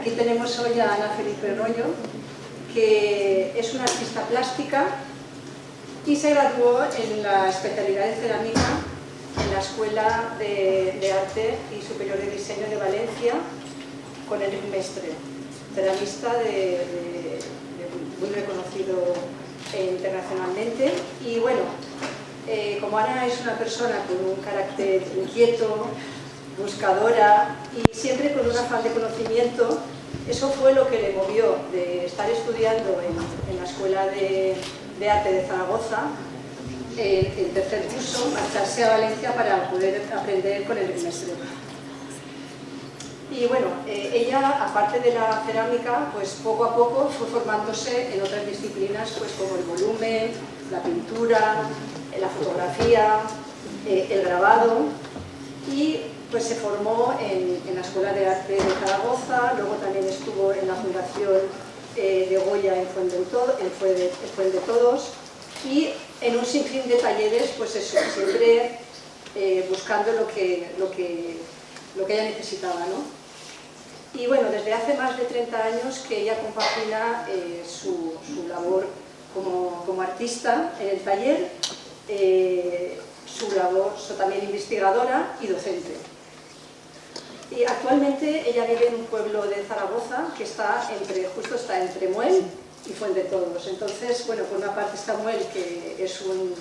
Aquí tenemos hoy a Ana Felipe Rollo, que es una artista plástica y se graduó en la especialidad de cerámica en la Escuela de Arte y Superior de Diseño de Valencia con Enric Mestre, ceramista muy reconocido internacionalmente. Y bueno, como Ana es una persona con un carácter inquieto, buscadora y siempre con un afán de conocimiento, eso fue lo que le movió de estar estudiando en la Escuela de Arte de Zaragoza, el tercer curso, marcharse a Valencia para poder aprender con el Mestre. Y bueno, ella, aparte de la cerámica, pues poco a poco fue formándose en otras disciplinas, pues como el volumen, la pintura, la fotografía, el grabado, y pues se formó en la Escuela de Arte de Zaragoza, luego también estuvo en la Fundación de Goya en Fuendetodos, y en un sinfín de talleres, pues eso, siempre buscando lo que ella necesitaba, ¿no? Y bueno, desde hace más de 30 años que ella compagina su labor como artista en el taller, su labor también investigadora y docente. Y actualmente ella vive en un pueblo de Zaragoza que justo está entre Muel y Fuendetodos. Entonces, bueno, por una parte está Muel, que es un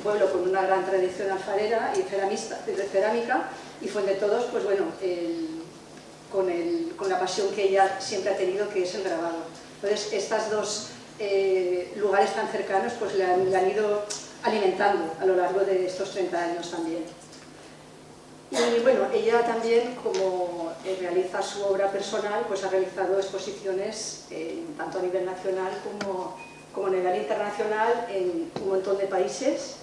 pueblo con una gran tradición alfarera y de cerámica, y Fuendetodos, pues bueno, con la pasión que ella siempre ha tenido, que es el grabado. Entonces, estos dos lugares tan cercanos pues le han ido alimentando a lo largo de estos 30 años también. Y bueno, ella también, como realiza su obra personal, pues ha realizado exposiciones tanto a nivel nacional como a nivel internacional en un montón de países,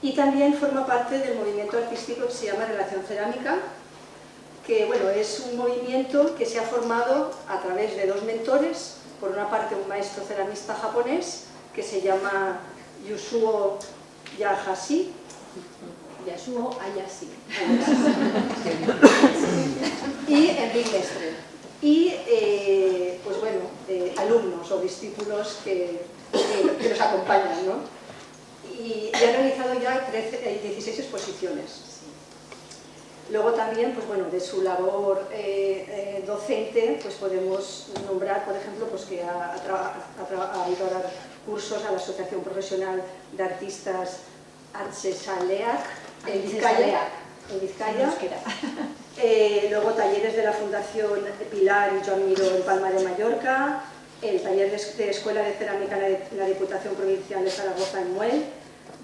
y también forma parte del movimiento artístico que se llama Relación Cerámica, que bueno, es un movimiento que se ha formado a través de dos mentores. Por una parte, un maestro ceramista japonés que se llama Yasuo Hayashi, y Enric Mestre, y pues bueno, alumnos o discípulos que los acompañan, ¿no? Y han realizado ya 16 exposiciones. Luego también, pues bueno, de su labor docente, pues podemos nombrar, por ejemplo, pues que ha ido a dar cursos a la Asociación Profesional de Artistas Artsesaleak en Vizcaya. Luego talleres de la Fundación Pilar y Joan Miró en Palma de Mallorca, el taller de Escuela de Cerámica en la Diputación Provincial de Zaragoza en Muel,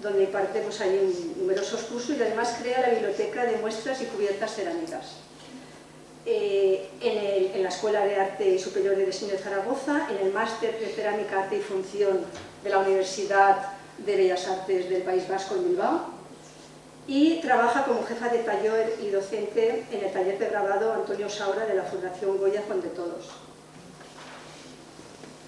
donde imparte pues, hay numerosos cursos, y además crea la Biblioteca de Muestras y Cubiertas Cerámicas. En la Escuela de Arte Superior de Diseño de Zaragoza, en el Máster de Cerámica, Arte y Función de la Universidad de Bellas Artes del País Vasco en Bilbao, y trabaja como jefa de taller y docente en el taller de grabado Antonio Saura de la Fundación Goya Fuendetodos.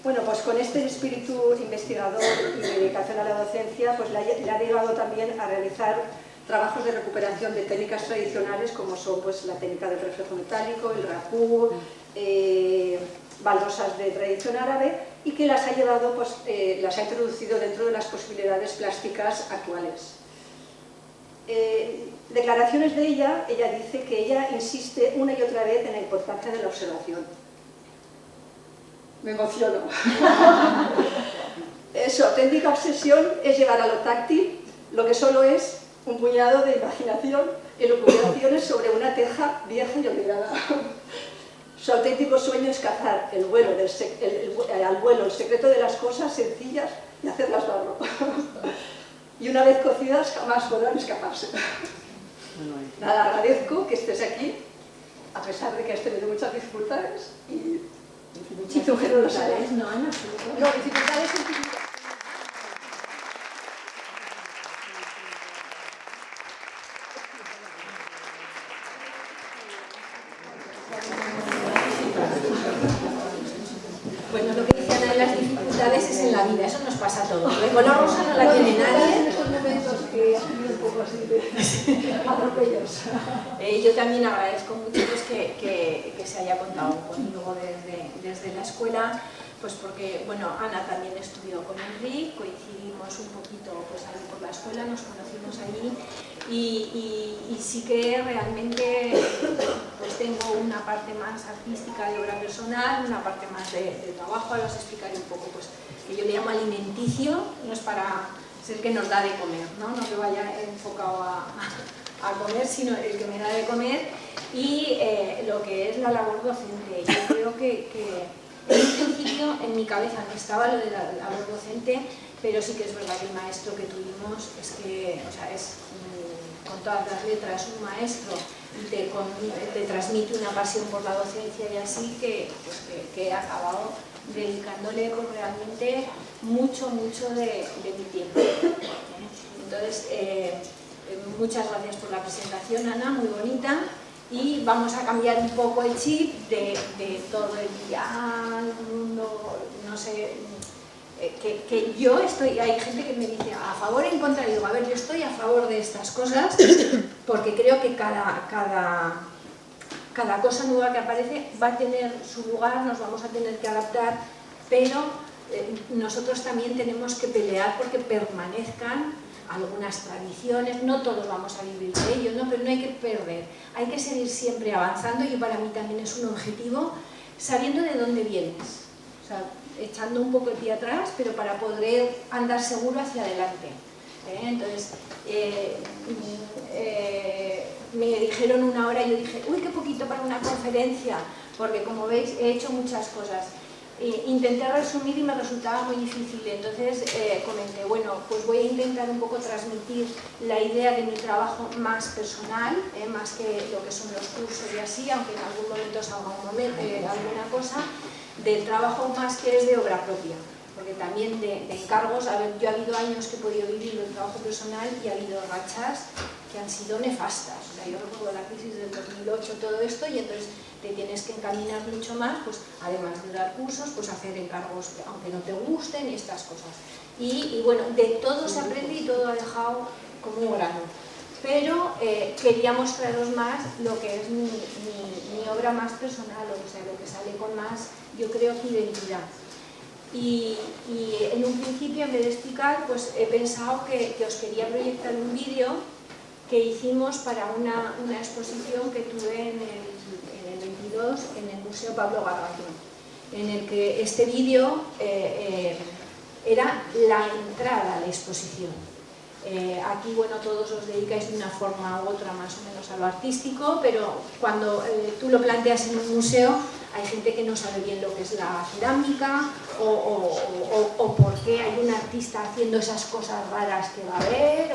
Bueno, pues con este espíritu investigador y dedicación a la docencia, pues le ha llevado también a realizar trabajos de recuperación de técnicas tradicionales, como son pues, la técnica del reflejo metálico, el raku, baldosas de tradición árabe, y que las ha llevado, pues, las ha introducido dentro de las posibilidades plásticas actuales. Declaraciones de ella dice que ella insiste una y otra vez en la importancia de la observación. Me emociono. Su auténtica obsesión es llevar a lo táctil lo que solo es un puñado de imaginación y lucubraciones sobre una teja vieja y olvidada. Su auténtico sueño es cazar al vuelo el secreto de las cosas sencillas y hacerlas barro. Y una vez cocidas jamás podrán escaparse. Nada, agradezco que estés aquí, a pesar de que has tenido muchas dificultades y tu generosidad. No, en absoluto. No, dificultades infinitas. Bueno, lo que dice Ana de las dificultades es en la vida, eso nos pasa a todos. El color rosa no la tiene nadie. En estos momentos que ha sido un poco así de atropellos. Yo también agradezco mucho pues, que se haya contado conmigo desde la escuela, pues porque, bueno, Ana también estudió con Enrique, coincidimos un poquito pues, ahí por la escuela, nos conocimos allí y sí que realmente pues, tengo una parte más artística de obra personal, una parte más de trabajo. Ahora os explicaré un poco pues, que yo le llamo alimenticio, no es para ser que nos da de comer, no que vaya enfocado a comer, sino el que me da de comer y lo que es la labor docente. Yo creo que en un principio en mi cabeza no estaba lo de la labor docente, pero sí que es verdad que el maestro que tuvimos es que, o sea, es con todas las letras un maestro y te transmite una pasión por la docencia y así que he acabado dedicándole pues, realmente mucho de mi tiempo. Entonces, muchas gracias por la presentación, Ana, muy bonita. Y vamos a cambiar un poco el chip de todo el día, no sé, que yo estoy, hay gente que me dice a favor o en contra, y digo, a ver, yo estoy a favor de estas cosas porque creo que cada cosa nueva que aparece va a tener su lugar, nos vamos a tener que adaptar, pero nosotros también tenemos que pelear porque permanezcan algunas tradiciones, no todos vamos a vivir de ello, ¿no? Pero no hay que perder, hay que seguir siempre avanzando y para mí también es un objetivo sabiendo de dónde vienes, o sea, echando un poco el pie atrás, pero para poder andar seguro hacia adelante. Entonces, me dijeron una hora y yo dije, uy, qué poquito para una conferencia, porque como veis he hecho muchas cosas. Intenté resumir y me resultaba muy difícil, entonces comenté, bueno, pues voy a intentar un poco transmitir la idea de mi trabajo más personal, más que lo que son los cursos y así, aunque en algún momento salga alguna cosa, del trabajo más que es de obra propia, porque también de encargos, a ver, yo ha habido años que he podido vivir el trabajo personal y ha habido rachas que han sido nefastas, o sea, yo recuerdo la crisis del 2008, todo esto, y entonces te tienes que encaminar mucho más, pues además de dar cursos, pues hacer encargos aunque no te gusten y estas cosas. Y bueno, de todo se aprende y todo ha dejado como un grano. Pero quería mostraros más lo que es mi obra más personal, o sea, lo que sale con más, yo creo que identidad. Y en un principio, en vez de explicar, pues he pensado que os quería proyectar un vídeo que hicimos para una exposición que tuve en el 22 en el Museo Pablo Gargallo, en el que este vídeo era la entrada a la exposición. Aquí, bueno, todos os dedicáis de una forma u otra más o menos a lo artístico, pero cuando tú lo planteas en un museo hay gente que no sabe bien lo que es la cerámica o por qué hay un artista haciendo esas cosas raras que va a haber.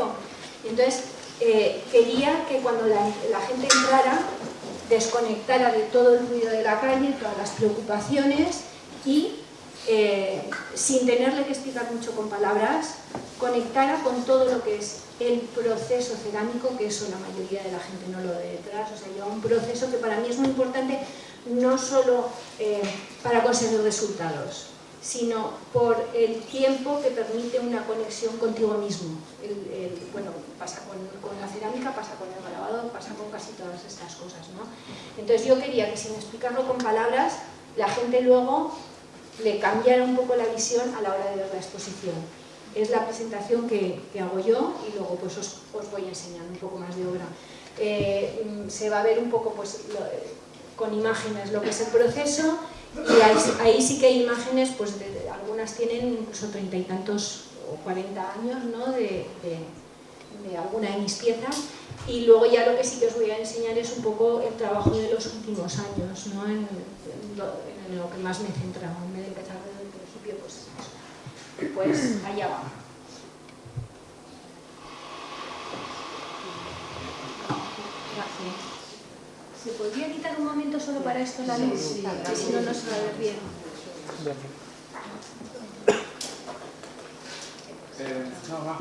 Entonces, quería que cuando la gente entrara desconectara de todo el ruido de la calle, todas las preocupaciones y sin tenerle que explicar mucho con palabras, conectara con todo lo que es el proceso cerámico, que eso la mayoría de la gente no lo ve detrás, o sea, lleva un proceso que para mí es muy importante, no solo para conseguir resultados, sino por el tiempo que permite una conexión contigo mismo. Bueno, pasa con la cerámica, pasa con el grabado, pasa con casi todas estas cosas, ¿no? Entonces yo quería que sin explicarlo con palabras, la gente luego le cambiara un poco la visión a la hora de ver la exposición. Es la presentación que hago yo y luego pues os voy enseñando un poco más de obra. Se va a ver un poco pues, con imágenes lo que es el proceso y ahí sí que hay imágenes, pues algunas tienen incluso 30 y tantos o 40 años, ¿no? de alguna de mis piezas, y luego ya lo que sí que os voy a enseñar es un poco el trabajo de los últimos años, ¿no? en lo que más me he centrado, en vez de empezar desde el principio, pues allá va. Gracias. ¿Se podría quitar un momento solo para esto la luz? Sí, que si no, no se va a ver bien. No, más.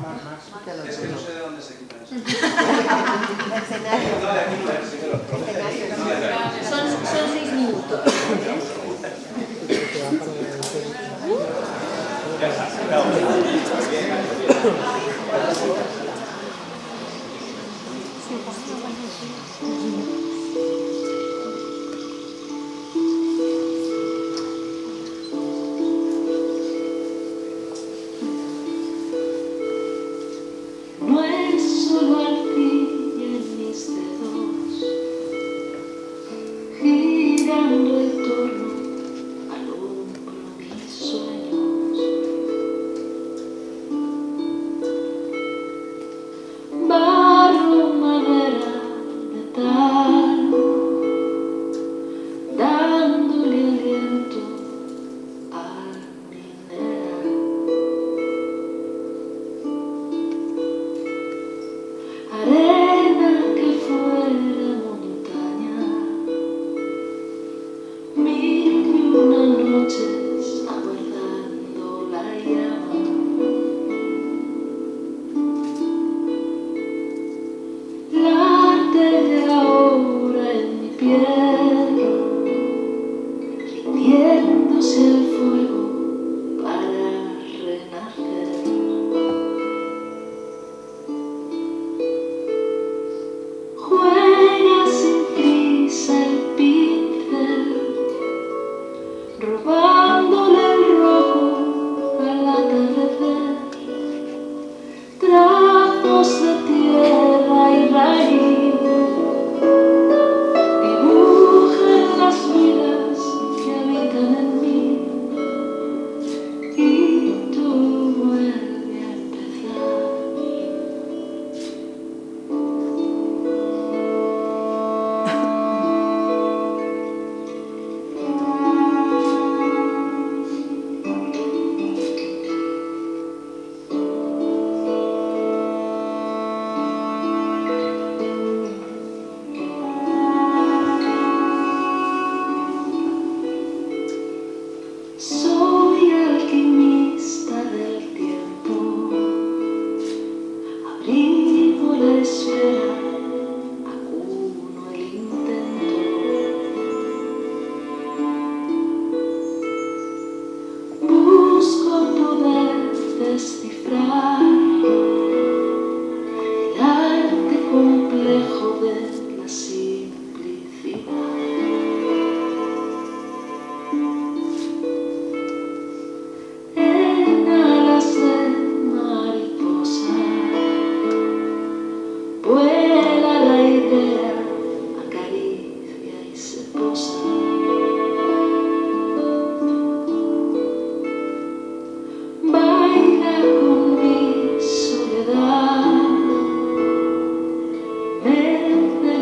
Es que no sé de dónde se quita eso. Son 6 minutos. No es solo arcilla en mis dedos, girando en torno al hombro mis sueños. Barro, madera, metal, dándole aliento al mineral. Arena que fuera montaña, mil y una noches aguardando la llama. La arte de ahora en mi piel, rindiéndose al fuego para renacer. Juega sin prisa el pincel, robándole el rojo al atardecer. Trazos de tierra y raíz dibujan las vidas que habitan en mí, y tú vuelve a empezar. Soy alquimista del tiempo, abrigo la espera, acuno el intento. Busco poder descifrar el arte complejo de la simplicidad. En alas de mariposa vuela la idea, acaricia y se posa. Baila con mi soledad, verde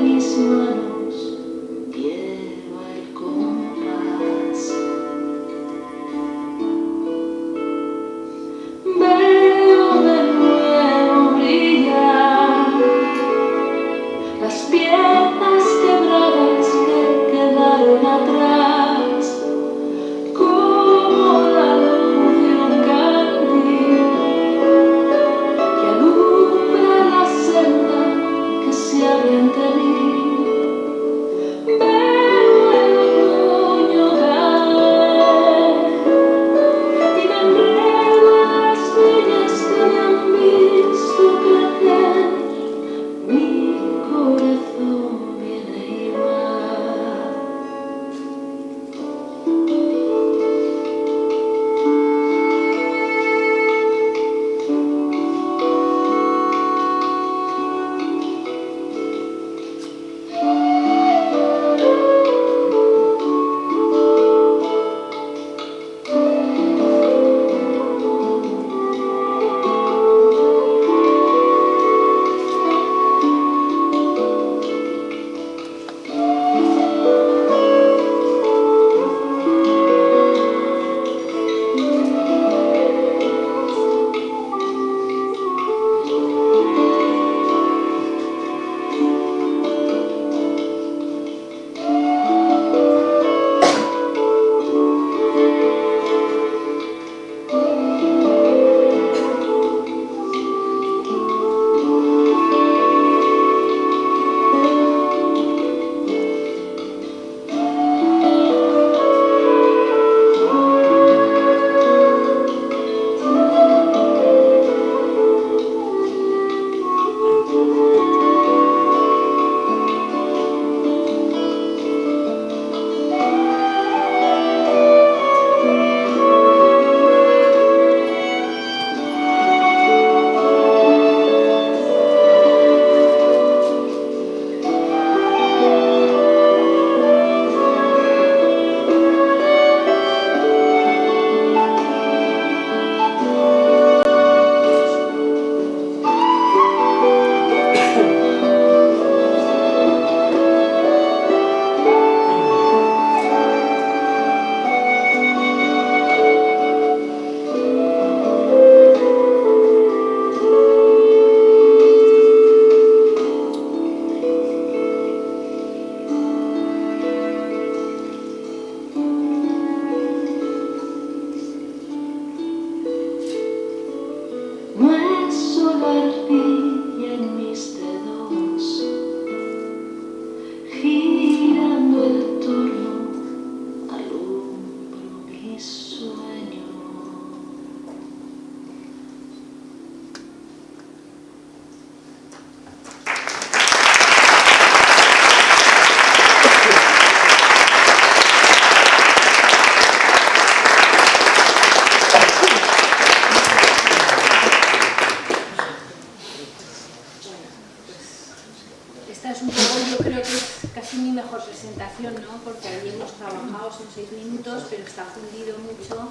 esta es un poco, yo creo que es casi mi mejor presentación, ¿no? Porque allí hemos trabajado, son 6 minutos, pero está fundido mucho,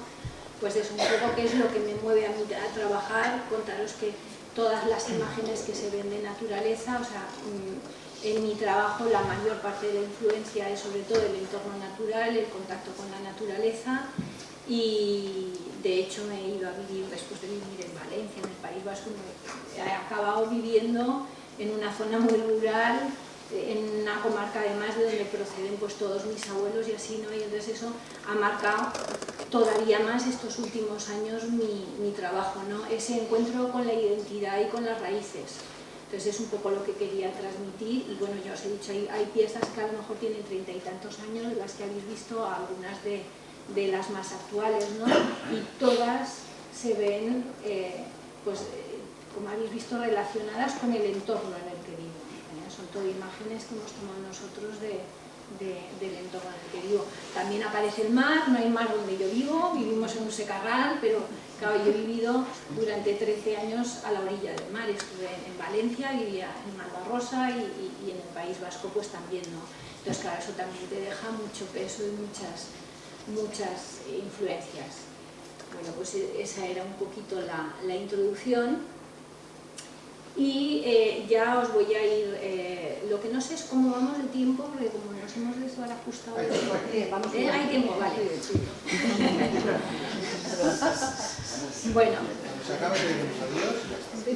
pues es un poco qué es lo que me mueve a mí a trabajar, contaros que todas las imágenes que se ven de naturaleza, o sea, en mi trabajo la mayor parte de la influencia es sobre todo el entorno natural, el contacto con la naturaleza, y de hecho me he ido a vivir, después de vivir en Valencia, en el País Vasco, he acabado viviendo en una zona muy rural, en una comarca además de donde proceden pues todos mis abuelos y así, ¿no? Y entonces eso ha marcado todavía más estos últimos años mi trabajo, ¿no? Ese encuentro con la identidad y con las raíces. Entonces es un poco lo que quería transmitir, y bueno, ya os he dicho, hay piezas que a lo mejor tienen 30 y tantos años, las que habéis visto, algunas de las más actuales, ¿no? Y todas se ven, como habéis visto, relacionadas con el entorno en el que vivo. Son todo imágenes que hemos tomado nosotros del entorno en el que vivo. También aparece el mar, no hay mar donde yo vivo, vivimos en un secarral, pero claro, yo he vivido durante 13 años a la orilla del mar. Estuve en Valencia, vivía en Malvarrosa y en el País Vasco pues también, ¿no? Entonces claro, eso también te deja mucho peso y muchas influencias. Bueno, pues esa era un poquito la introducción. Y ya os voy a ir, lo que no sé es cómo vamos de tiempo, porque como nos hemos desbarajustado... hay tiempo, vale. Bueno.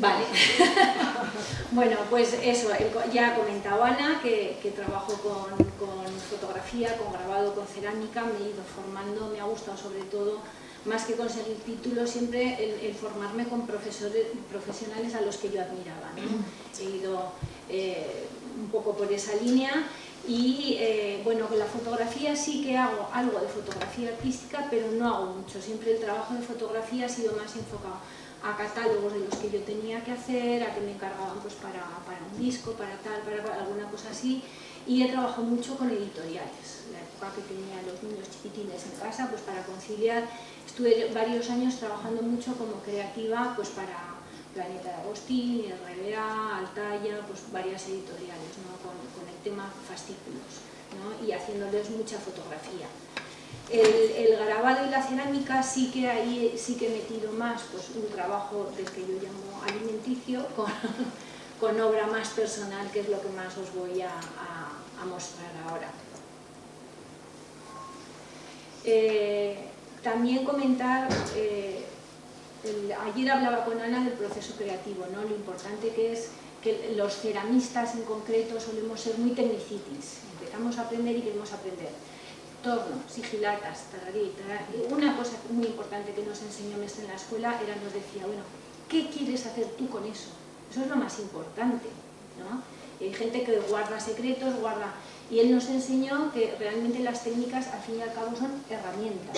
Vale. Bueno, pues eso, ya ha comentado Ana que trabajo con fotografía, con grabado, con cerámica, me he ido formando, me ha gustado sobre todo, más que conseguir títulos, siempre el formarme con profesionales a los que yo admiraba, ¿no? He ido un poco por esa línea y bueno, con la fotografía sí que hago algo de fotografía artística, pero no hago mucho. Siempre el trabajo de fotografía ha sido más enfocado a catálogos de los que yo tenía que hacer, a que me encargaban pues para un disco, para alguna cosa así, y he trabajado mucho con editoriales. La época que tenía los niños chiquitines en casa, pues para conciliar, estuve varios años trabajando mucho como creativa pues para Planeta de Agostini, RBA, Altaya, pues varias editoriales, ¿no? con el tema fascículos, ¿no? Y haciéndoles mucha fotografía. El grabado y la cerámica sí que ahí sí que he metido más pues un trabajo del que yo llamo alimenticio con obra más personal, que es lo que más os voy a mostrar ahora. También comentar, ayer hablaba con Ana del proceso creativo, ¿no? Lo importante que es que los ceramistas en concreto solemos ser muy tecnicitis, empezamos a aprender y queremos aprender. Torno, sigilatas, tararí. Una cosa muy importante que nos enseñó Mestre en la escuela era, nos decía, bueno, ¿qué quieres hacer tú con eso? Eso es lo más importante, ¿no? Y hay gente que guarda secretos, y él nos enseñó que realmente las técnicas al fin y al cabo son herramientas.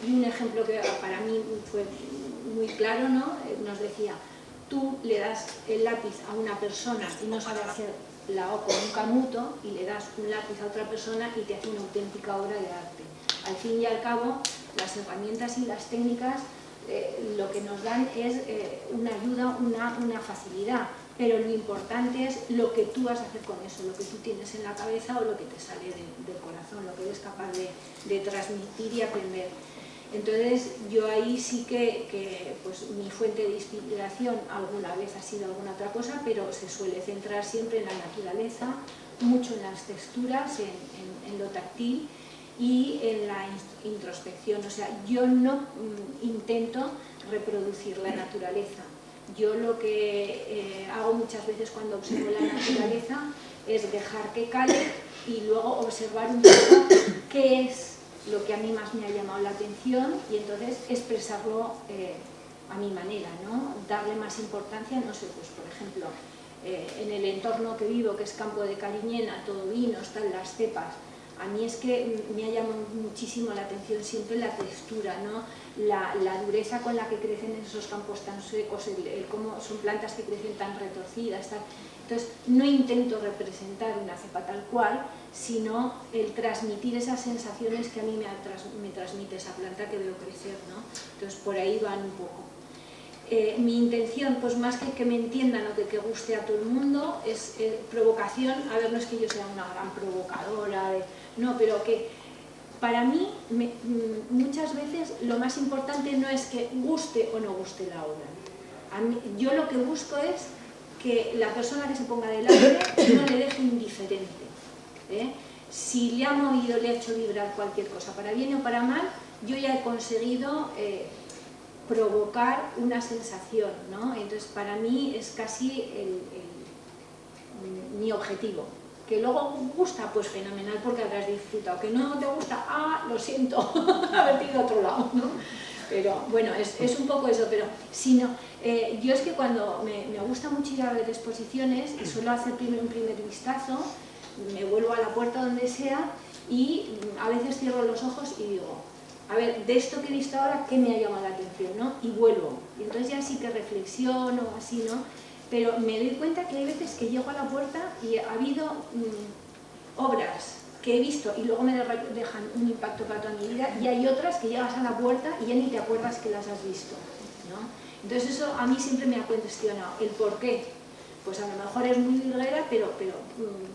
Y un ejemplo que para mí fue muy claro, ¿no? Nos decía, tú le das el lápiz a una persona y no sabe hacer la O con un canuto, y le das un lápiz a otra persona y te hace una auténtica obra de arte. Al fin y al cabo, las herramientas y las técnicas lo que nos dan es una ayuda, una facilidad, pero lo importante es lo que tú vas a hacer con eso, lo que tú tienes en la cabeza o lo que te sale del corazón, lo que eres capaz de transmitir y aprender. Entonces yo ahí sí que pues, mi fuente de inspiración alguna vez ha sido alguna otra cosa, pero se suele centrar siempre en la naturaleza, mucho en las texturas, en lo táctil y en la introspección. O sea, yo no intento reproducir la naturaleza. Yo lo que hago muchas veces cuando observo la naturaleza es dejar que cale y luego observar un poco qué es lo que a mí más me ha llamado la atención y entonces expresarlo a mi manera, ¿no? Darle más importancia, no sé, pues por ejemplo, en el entorno que vivo, que es Campo de Cariñena, todo vino, están las cepas. A mí es que me ha llamado muchísimo la atención siempre la textura, ¿no? La dureza con la que crecen en esos campos tan secos, cómo son plantas que crecen tan retorcidas, Entonces, no intento representar una cepa tal cual, sino el transmitir esas sensaciones que a mí me transmite esa planta que veo crecer, ¿no? Entonces, por ahí van un poco. mi intención, pues más que me entiendan o que guste a todo el mundo, es provocación. A ver, no es que yo sea una gran provocadora, no, pero que para mí muchas veces lo más importante no es que guste o no guste la obra. Yo lo que busco es que la persona que se ponga delante no le deje indiferente. Si le ha movido, le ha hecho vibrar cualquier cosa, para bien o para mal, yo ya he conseguido provocar una sensación, ¿no? Entonces para mí es casi mi objetivo. Que luego gusta, pues fenomenal, porque habrás disfrutado. Que no te gusta, lo siento, haberte ido a otro lado, ¿no? Pero bueno, es un poco eso, pero si no, yo es que cuando me gusta mucho ir a ver exposiciones, y suelo hacer un primer vistazo, me vuelvo a la puerta donde sea y a veces cierro los ojos y digo, a ver, de esto que he visto ahora, ¿qué me ha llamado la atención, no? Y vuelvo. Y entonces ya sí que reflexiono, así, ¿no? Pero me doy cuenta que hay veces que llego a la puerta y ha habido obras que he visto y luego me dejan un impacto para toda mi vida, y hay otras que llegas a la puerta y ya ni te acuerdas que las has visto, ¿no? Entonces eso a mí siempre me ha cuestionado, el por qué. Pues a lo mejor es muy virguera, pero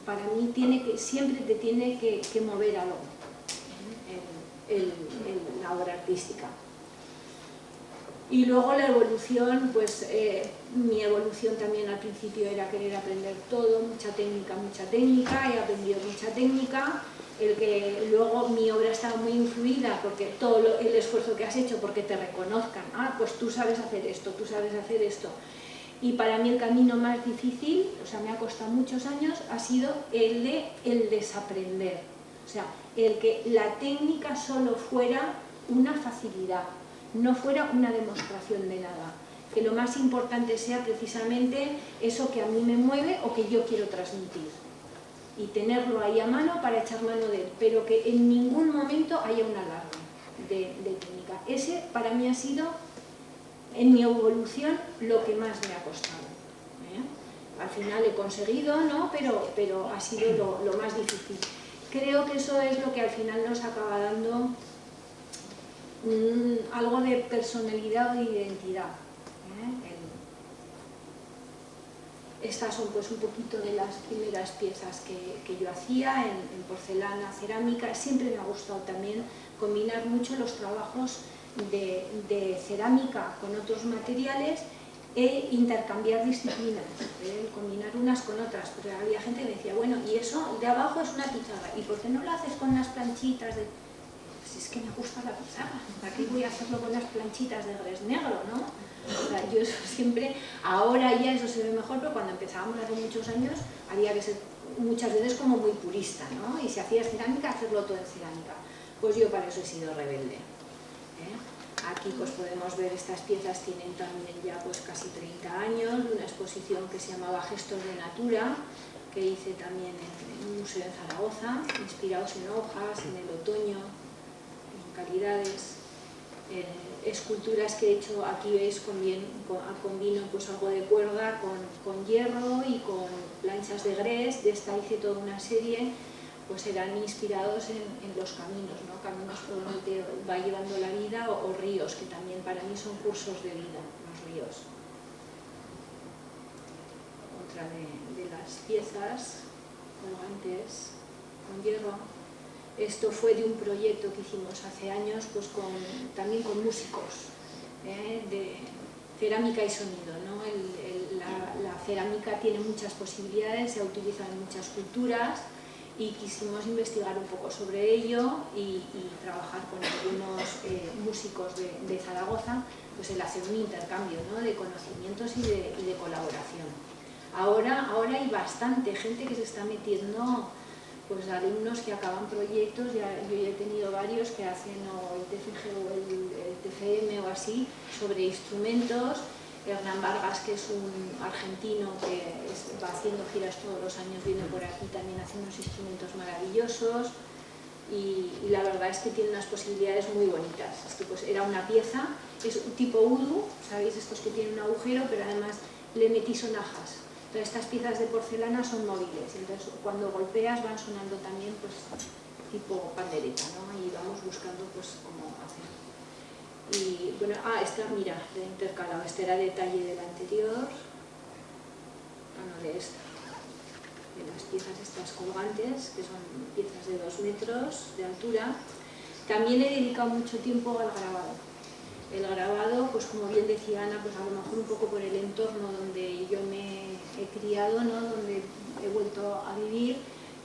para mí siempre te tiene que mover algo, la obra artística. Y luego la evolución, pues mi evolución también al principio era querer aprender todo, mucha técnica, he aprendido mucha técnica, luego mi obra estaba muy influida porque todo el esfuerzo que has hecho, porque te reconozcan, pues tú sabes hacer esto, tú sabes hacer esto. Y para mí el camino más difícil, o sea, me ha costado muchos años, ha sido el desaprender. O sea, el que la técnica solo fuera una facilidad, no fuera una demostración de nada. Que lo más importante sea precisamente eso que a mí me mueve o que yo quiero transmitir. Y tenerlo ahí a mano para echar mano de él, pero que en ningún momento haya un alarde de técnica. Ese para mí ha sido, en mi evolución, lo que más me ha costado. Al final he conseguido, ¿no? Pero ha sido lo más difícil. Creo que eso es lo que al final nos acaba dando algo de personalidad o de identidad. Estas son pues un poquito de las primeras piezas que yo hacía en porcelana, cerámica. Siempre me ha gustado también combinar mucho los trabajos de cerámica con otros materiales e intercambiar disciplinas, combinar unas con otras, porque había gente que me decía, bueno, y eso de abajo es una pizarra, ¿y por qué no lo haces con unas planchitas de...? Pues es que me gusta la pizarra, ¿para qué voy a hacerlo con unas planchitas de gres negro, no? O sea, yo eso siempre, ahora ya eso se ve mejor, pero cuando empezábamos hace muchos años había que ser muchas veces como muy purista, ¿no? Y si hacías cerámica, hacerlo todo en cerámica. Pues yo para eso he sido rebelde. Aquí pues podemos ver, estas piezas tienen también ya pues casi 30 años, de una exposición que se llamaba Gestos de Natura, que hice también en un museo en Zaragoza, inspirados en hojas, en el otoño, en calidades. Esculturas que he hecho, aquí veis, combino pues algo de cuerda con hierro y con planchas de gres. De esta hice toda una serie, pues eran inspirados en los caminos, ¿no? Caminos por donde te va llevando la vida, o ríos, que también para mí son cursos de vida, los ríos. Otra de las piezas colgantes con hierro. Esto fue de un proyecto que hicimos hace años, pues también con músicos, de cerámica y sonido, ¿no? La cerámica tiene muchas posibilidades, se utiliza en muchas culturas, y quisimos investigar un poco sobre ello y trabajar con algunos músicos de Zaragoza, pues el hacer un intercambio, ¿no? De conocimientos y de colaboración. Ahora hay bastante gente que se está metiendo, pues alumnos que acaban proyectos. Yo ya he tenido varios que hacen o el TFG o el TFM o así, sobre instrumentos. Hernán Vargas, que es un argentino que va haciendo giras todos los años, viene por aquí, también hace unos instrumentos maravillosos, y la verdad es que tiene unas posibilidades muy bonitas. Esto pues era una pieza, es un tipo udu, ¿sabéis? Estos que tienen un agujero, pero además le metí sonajas. Entonces estas piezas de porcelana son móviles, entonces cuando golpeas van sonando también pues tipo pandereta, ¿no? Y vamos buscando pues cómo hacer. Y bueno, esta, mira, de intercalado, este era detalle del anterior, de esta, de las piezas estas colgantes, que son piezas de 2 metros de altura. También he dedicado mucho tiempo al grabado. El grabado, pues como bien decía Ana, pues a lo mejor un poco por el entorno donde yo me he criado, ¿no? Donde he vuelto a vivir,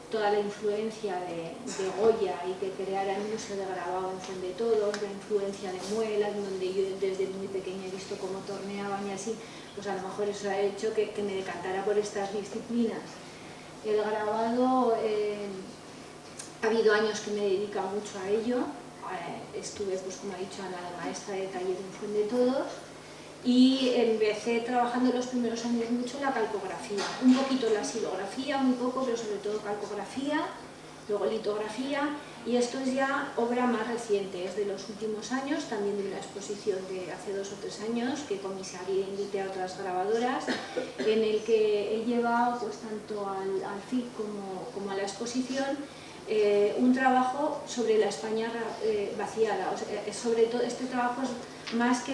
toda la influencia de Goya y que creara el Museo de Grabado en Fuente de Todos, la influencia de Muelas, donde yo desde muy pequeña he visto cómo torneaban y así, pues a lo mejor eso ha hecho que me decantara por estas disciplinas. El grabado, ha habido años que me he dedicado mucho a ello, estuve, pues como ha dicho Ana, de maestra de taller en Fuente de Todos, y empecé trabajando los primeros años mucho en la calcografía, un poquito en la silografía, muy poco, pero sobre todo calcografía, luego litografía, y esto es ya obra más reciente, es de los últimos años, también de una exposición de hace 2 o 3 años que comisarié e invité a otras grabadoras, en el que he llevado pues tanto al FIC como a la exposición un trabajo sobre la España vaciada. O sea, sobre todo este trabajo es más que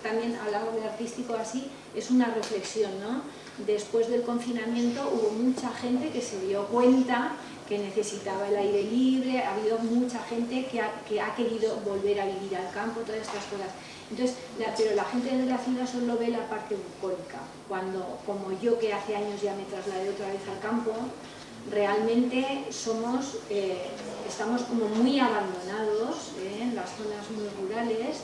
también hablamos de artístico así, es una reflexión, ¿no? Después del confinamiento hubo mucha gente que se dio cuenta que necesitaba el aire libre, ha habido mucha gente que ha querido volver a vivir al campo, todas estas cosas. Entonces, pero la gente de la ciudad solo ve la parte bucólica, cuando, como yo que hace años ya me trasladé otra vez al campo, realmente estamos como muy abandonados en las zonas muy rurales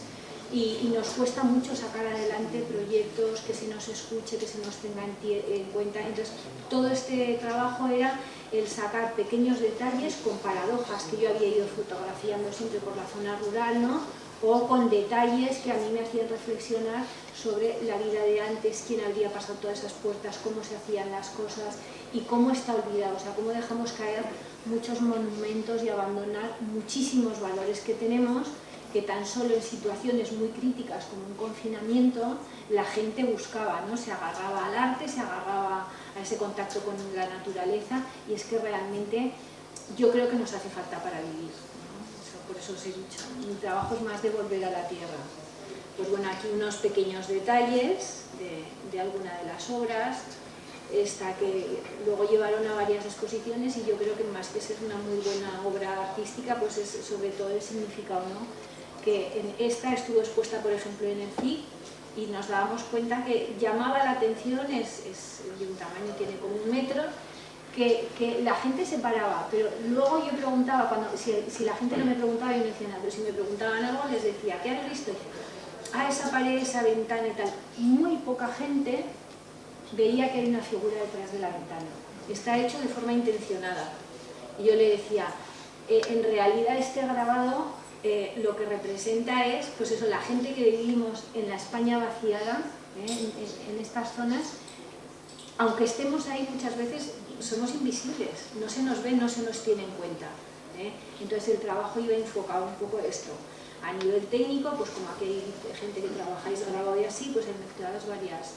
y nos cuesta mucho sacar adelante proyectos, que se nos escuche, que se nos tenga en cuenta. Entonces, todo este trabajo era el sacar pequeños detalles con paradojas que yo había ido fotografiando siempre por la zona rural, ¿no? O con detalles que a mí me hacían reflexionar sobre la vida de antes, quién habría pasado todas esas puertas, cómo se hacían las cosas y cómo está olvidado, o sea, cómo dejamos caer muchos monumentos y abandonar muchísimos valores que tenemos, que tan solo en situaciones muy críticas como un confinamiento la gente buscaba, ¿no? Se agarraba al arte, se agarraba a ese contacto con la naturaleza, y es que realmente yo creo que nos hace falta para vivir, ¿no? Por eso os he dicho, mi trabajo es más de volver a la tierra. Pues bueno, aquí unos pequeños detalles de alguna de las obras, esta que luego llevaron a varias exposiciones, y yo creo que más que ser una muy buena obra artística, pues es sobre todo el significado, ¿no? Que en esta estuvo expuesta, por ejemplo, en el FIC, y nos dábamos cuenta que llamaba la atención, es de un tamaño, tiene como 1 metro, que la gente se paraba, pero luego yo preguntaba, si la gente no me preguntaba yo no decía nada, pero si me preguntaban algo les decía, ¿qué has visto? Esa pared, esa ventana y tal. Muy poca gente veía que hay una figura detrás de la ventana. Está hecho de forma intencionada. Y yo le decía, en realidad este grabado lo que representa es, pues eso, la gente que vivimos en la España vaciada, en estas zonas, aunque estemos ahí muchas veces, somos invisibles, no se nos ve, no se nos tiene en cuenta. Entonces el trabajo iba enfocado un poco a esto. A nivel técnico, pues como aquí hay gente que trabajáis grabado y así, pues he mezclado varias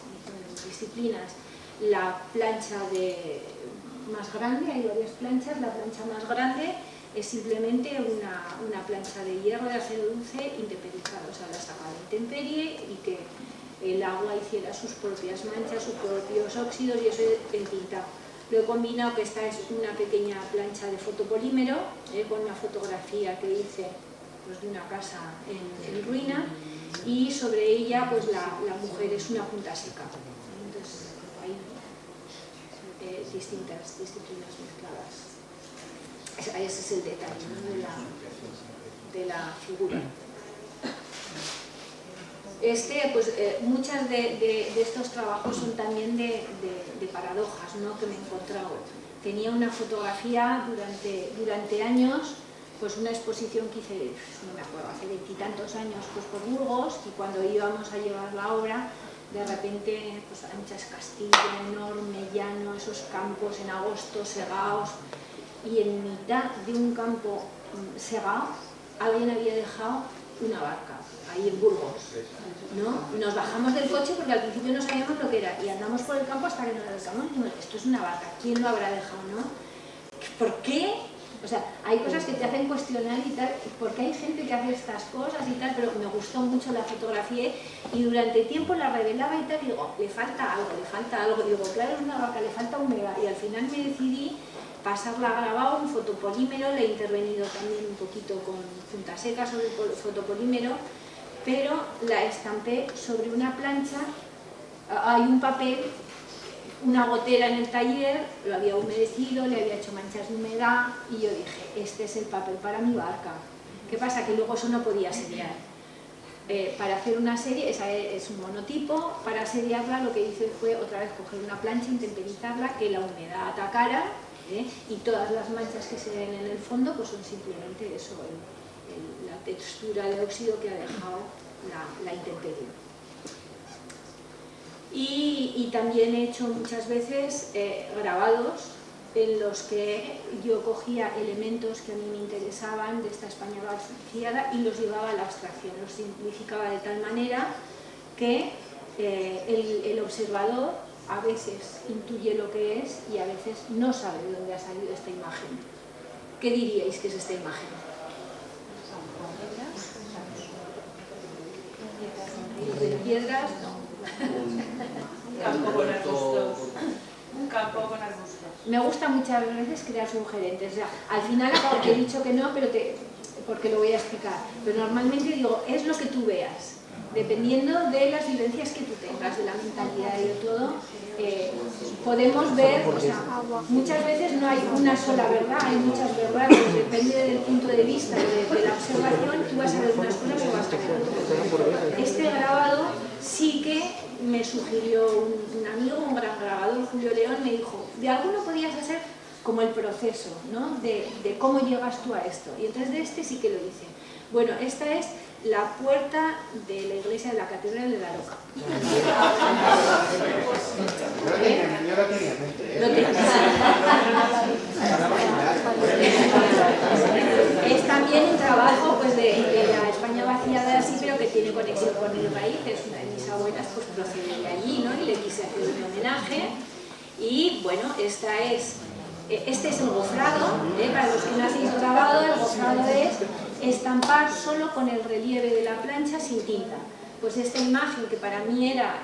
disciplinas. La plancha más grande, hay varias planchas, la plancha más grande es simplemente una plancha de hierro de acero dulce intemperizado, o sea, la sacaba de intemperie y que el agua hiciera sus propias manchas, sus propios óxidos, y eso es pintado. Lo he combinado, que esta es una pequeña plancha de fotopolímero, con una fotografía que hice pues, de una casa en ruina, y sobre ella pues la mujer es una punta seca. Entonces hay distintas disciplinas mezcladas. Ese es el detalle, ¿no? de la figura. Pues, muchas de estos trabajos son también de paradojas, ¿no? Que me he encontrado. Tenía una fotografía durante años, pues una exposición que hice, no me acuerdo, hace 20 y tantos años, pues por Burgos, y cuando íbamos a llevar la obra, de repente, pues anchas Castilla, enorme, llano, esos campos en agosto segados, y en mitad de un campo segado alguien había dejado una barca, ahí en Burgos, ¿no? Nos bajamos del coche porque al principio no sabíamos lo que era, y andamos por el campo hasta que nos acercamos y dijimos, esto es una barca, ¿quién lo habrá dejado, no? ¿Por qué O sea, hay cosas que te hacen cuestionar y tal, porque hay gente que hace estas cosas y tal, pero me gustó mucho la fotografía y durante tiempo la revelaba y tal, y digo, le falta algo, digo, claro, es una vaca, le falta humedad, y al final me decidí pasarla a grabado en fotopolímero, le he intervenido también un poquito con punta seca sobre fotopolímero, pero la estampé sobre una plancha, hay un papel, una gotera en el taller, lo había humedecido, le había hecho manchas de humedad y yo dije, este es el papel para mi barca. ¿Qué pasa? Que luego eso no podía seriar. Para hacer una serie, esa es un monotipo, para seriarla lo que hice fue otra vez coger una plancha, intemperizarla, que la humedad atacara, y todas las manchas que se ven en el fondo pues son simplemente eso, la textura de óxido que ha dejado la intemperie. Y también he hecho muchas veces grabados en los que yo cogía elementos que a mí me interesaban de esta España vaciada y los llevaba a la abstracción, los simplificaba de tal manera que el observador a veces intuye lo que es y a veces no sabe de dónde ha salido esta imagen. ¿Qué diríais que es esta imagen? ¿De piedras? No. Un campo con arbustos. Un campo con arbustos. Me gusta muchas veces crear sugerentes. O sea, al final he dicho que no, pero porque lo voy a explicar. Pero normalmente digo, es lo que tú veas. Dependiendo de las vivencias que tú tengas, de la mentalidad y de todo, podemos ver, o sea, muchas veces no hay una sola verdad, hay muchas verdades, depende del punto de vista de la observación, tú vas a ver unas cosas o vas a ver otras. Este grabado sí que me sugirió un amigo, un gran grabador, Julio León, me dijo, de alguno podías hacer como el proceso, ¿no? de cómo llegas tú a esto, y entonces de este sí que lo hice. Bueno, esta es la puerta de la iglesia de la Catedral de Daroca. Es también un trabajo pues, de la España vaciada así, pero que tiene conexión con mis raíces. Una de mis abuelas pues, procede de allí, ¿no? Y le quise hacer un homenaje. Y bueno, este es el gofrado, para los que no hacéis grabado, el gofrado es estampar solo con el relieve de la plancha sin tinta. Pues esta imagen, que para mí era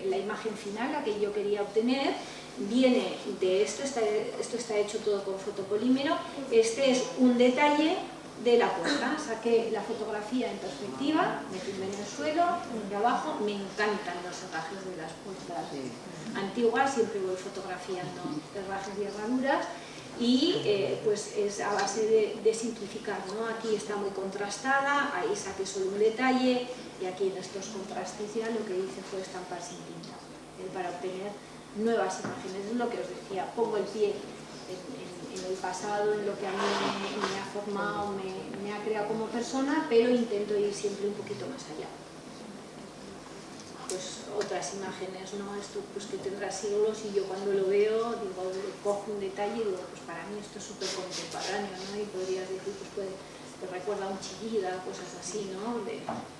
la imagen final, la que yo quería obtener, viene de esto está hecho todo con fotopolímero. Este es un detalle de la puerta, saqué la fotografía en perspectiva, me tumbé en el suelo, de abajo, me encantan los herrajes de las puertas antiguas, siempre voy fotografiando herrajes y herraduras, y pues es a base de simplificar, ¿no? Aquí está muy contrastada, ahí saqué solo un detalle, y aquí en estos contrastes ya lo que hice fue estampar sin tinta, para obtener nuevas imágenes. Es lo que os decía, pongo el pie en el pasado, en lo que a mí me ha formado, me ha creado como persona, pero intento ir siempre un poquito más allá. Pues otras imágenes, ¿no? Esto pues que tendrá siglos y yo cuando lo veo, digo, cojo un detalle y digo, pues para mí esto es súper contemporáneo, ¿no? Y podrías decir, pues te recuerda a un Chillida, cosas así, ¿no?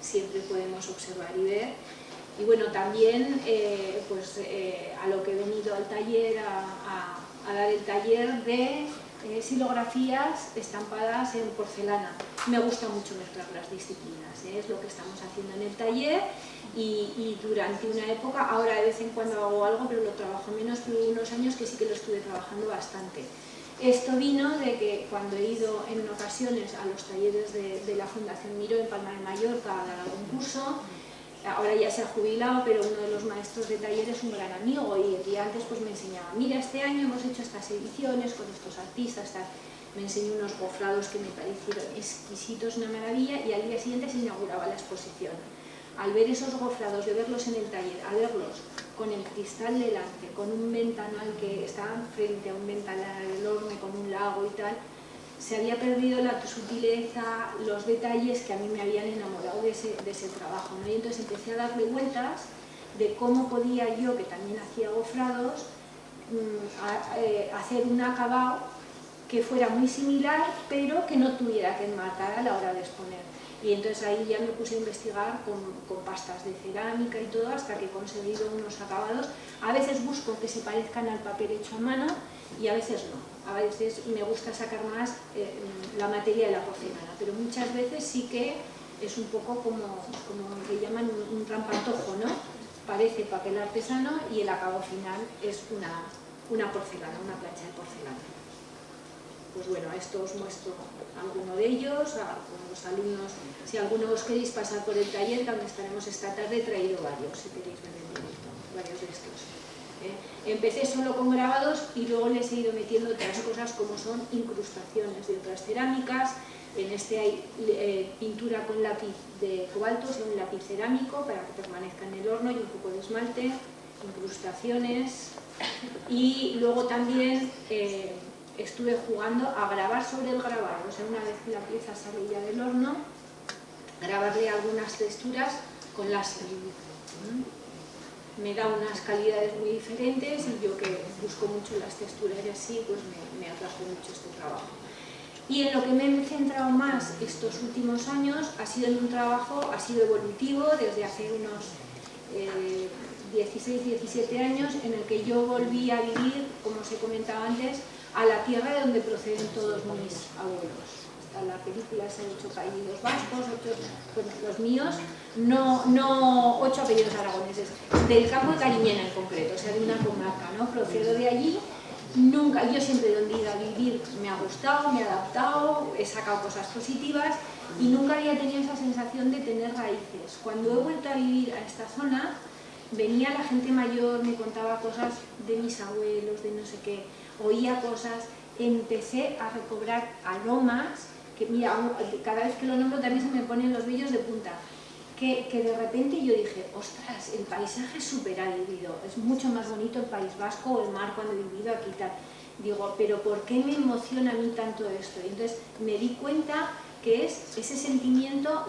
Siempre podemos observar y ver. Y bueno, también a lo que he venido al taller, a dar el taller de silografías estampadas en porcelana. Me gusta mucho mezclar las disciplinas, es lo que estamos haciendo en el taller y durante una época, ahora de vez en cuando hago algo, pero lo trabajo menos, pero hubo unos años que sí que lo estuve trabajando bastante. Esto vino de que cuando he ido en ocasiones a los talleres de la Fundación Miró en Palma de Mallorca a dar algún curso, ahora ya se ha jubilado, pero uno de los maestros de taller es un gran amigo y el día antes pues me enseñaba, mira, este año hemos hecho estas ediciones con estos artistas, tal. Me enseñó unos gofrados que me parecieron exquisitos, una maravilla, y al día siguiente se inauguraba la exposición. Al ver esos gofrados, de verlos en el taller, a verlos con el cristal delante, con un ventanal que estaba frente a un ventanal enorme, con un lago y tal, se había perdido la sutileza, los detalles que a mí me habían enamorado de ese trabajo, ¿no? Y entonces empecé a darle vueltas de cómo podía yo, que también hacía gofrados, hacer un acabado que fuera muy similar, pero que no tuviera que enmarcar a la hora de exponer. Y entonces ahí ya me puse a investigar con pastas de cerámica y todo, hasta que he conseguido unos acabados. A veces busco que se parezcan al papel hecho a mano y a veces no. A veces me gusta sacar más la materia de la porcelana, pero muchas veces sí que es un poco como que llaman un trampantojo, ¿no? Parece papel artesano y el acabado final es una porcelana, una plancha de porcelana. Pues bueno, esto os muestro alguno de ellos, a los alumnos. Si alguno os queréis pasar por el taller, donde estaremos esta tarde, he traído varios, si queréis ver en directo, varios de estos. Empecé solo con grabados y luego les he ido metiendo otras cosas como son incrustaciones de otras cerámicas. En este hay pintura con lápiz de cobalto, o sea, un lápiz cerámico para que permanezca en el horno y un poco de esmalte, incrustaciones. Y luego también estuve jugando a grabar sobre el grabado, o sea, una vez que la pieza sale ya del horno, grabarle algunas texturas con láser. Me da unas calidades muy diferentes y yo que busco mucho las texturas y así, pues me atrajo mucho este trabajo. Y en lo que me he centrado más estos últimos años ha sido en un trabajo, ha sido evolutivo desde hace unos 16, 17 años, en el que yo volví a vivir, como os he comentado antes, a la tierra de donde proceden todos mis abuelos. Hasta la película se han hecho apellidos vascos, bueno, los míos, no 8 apellidos aragoneses, del campo de Cariñena en concreto, o sea, de una comarca, ¿no? Procedo de allí. Nunca, yo siempre donde he ido a vivir me ha gustado, me he adaptado, he sacado cosas positivas y nunca había tenido esa sensación de tener raíces. Cuando he vuelto a vivir a esta zona, venía la gente mayor, me contaba cosas de mis abuelos, de no sé qué, oía cosas, empecé a recobrar aromas, que mira, cada vez que lo nombro también se me ponen los vellos de punta, que de repente yo dije, ostras, el paisaje es súper árido, es mucho más bonito el País Vasco o el mar cuando he vivido aquí y tal. Digo, pero ¿por qué me emociona a mí tanto esto? Y entonces me di cuenta que es ese sentimiento,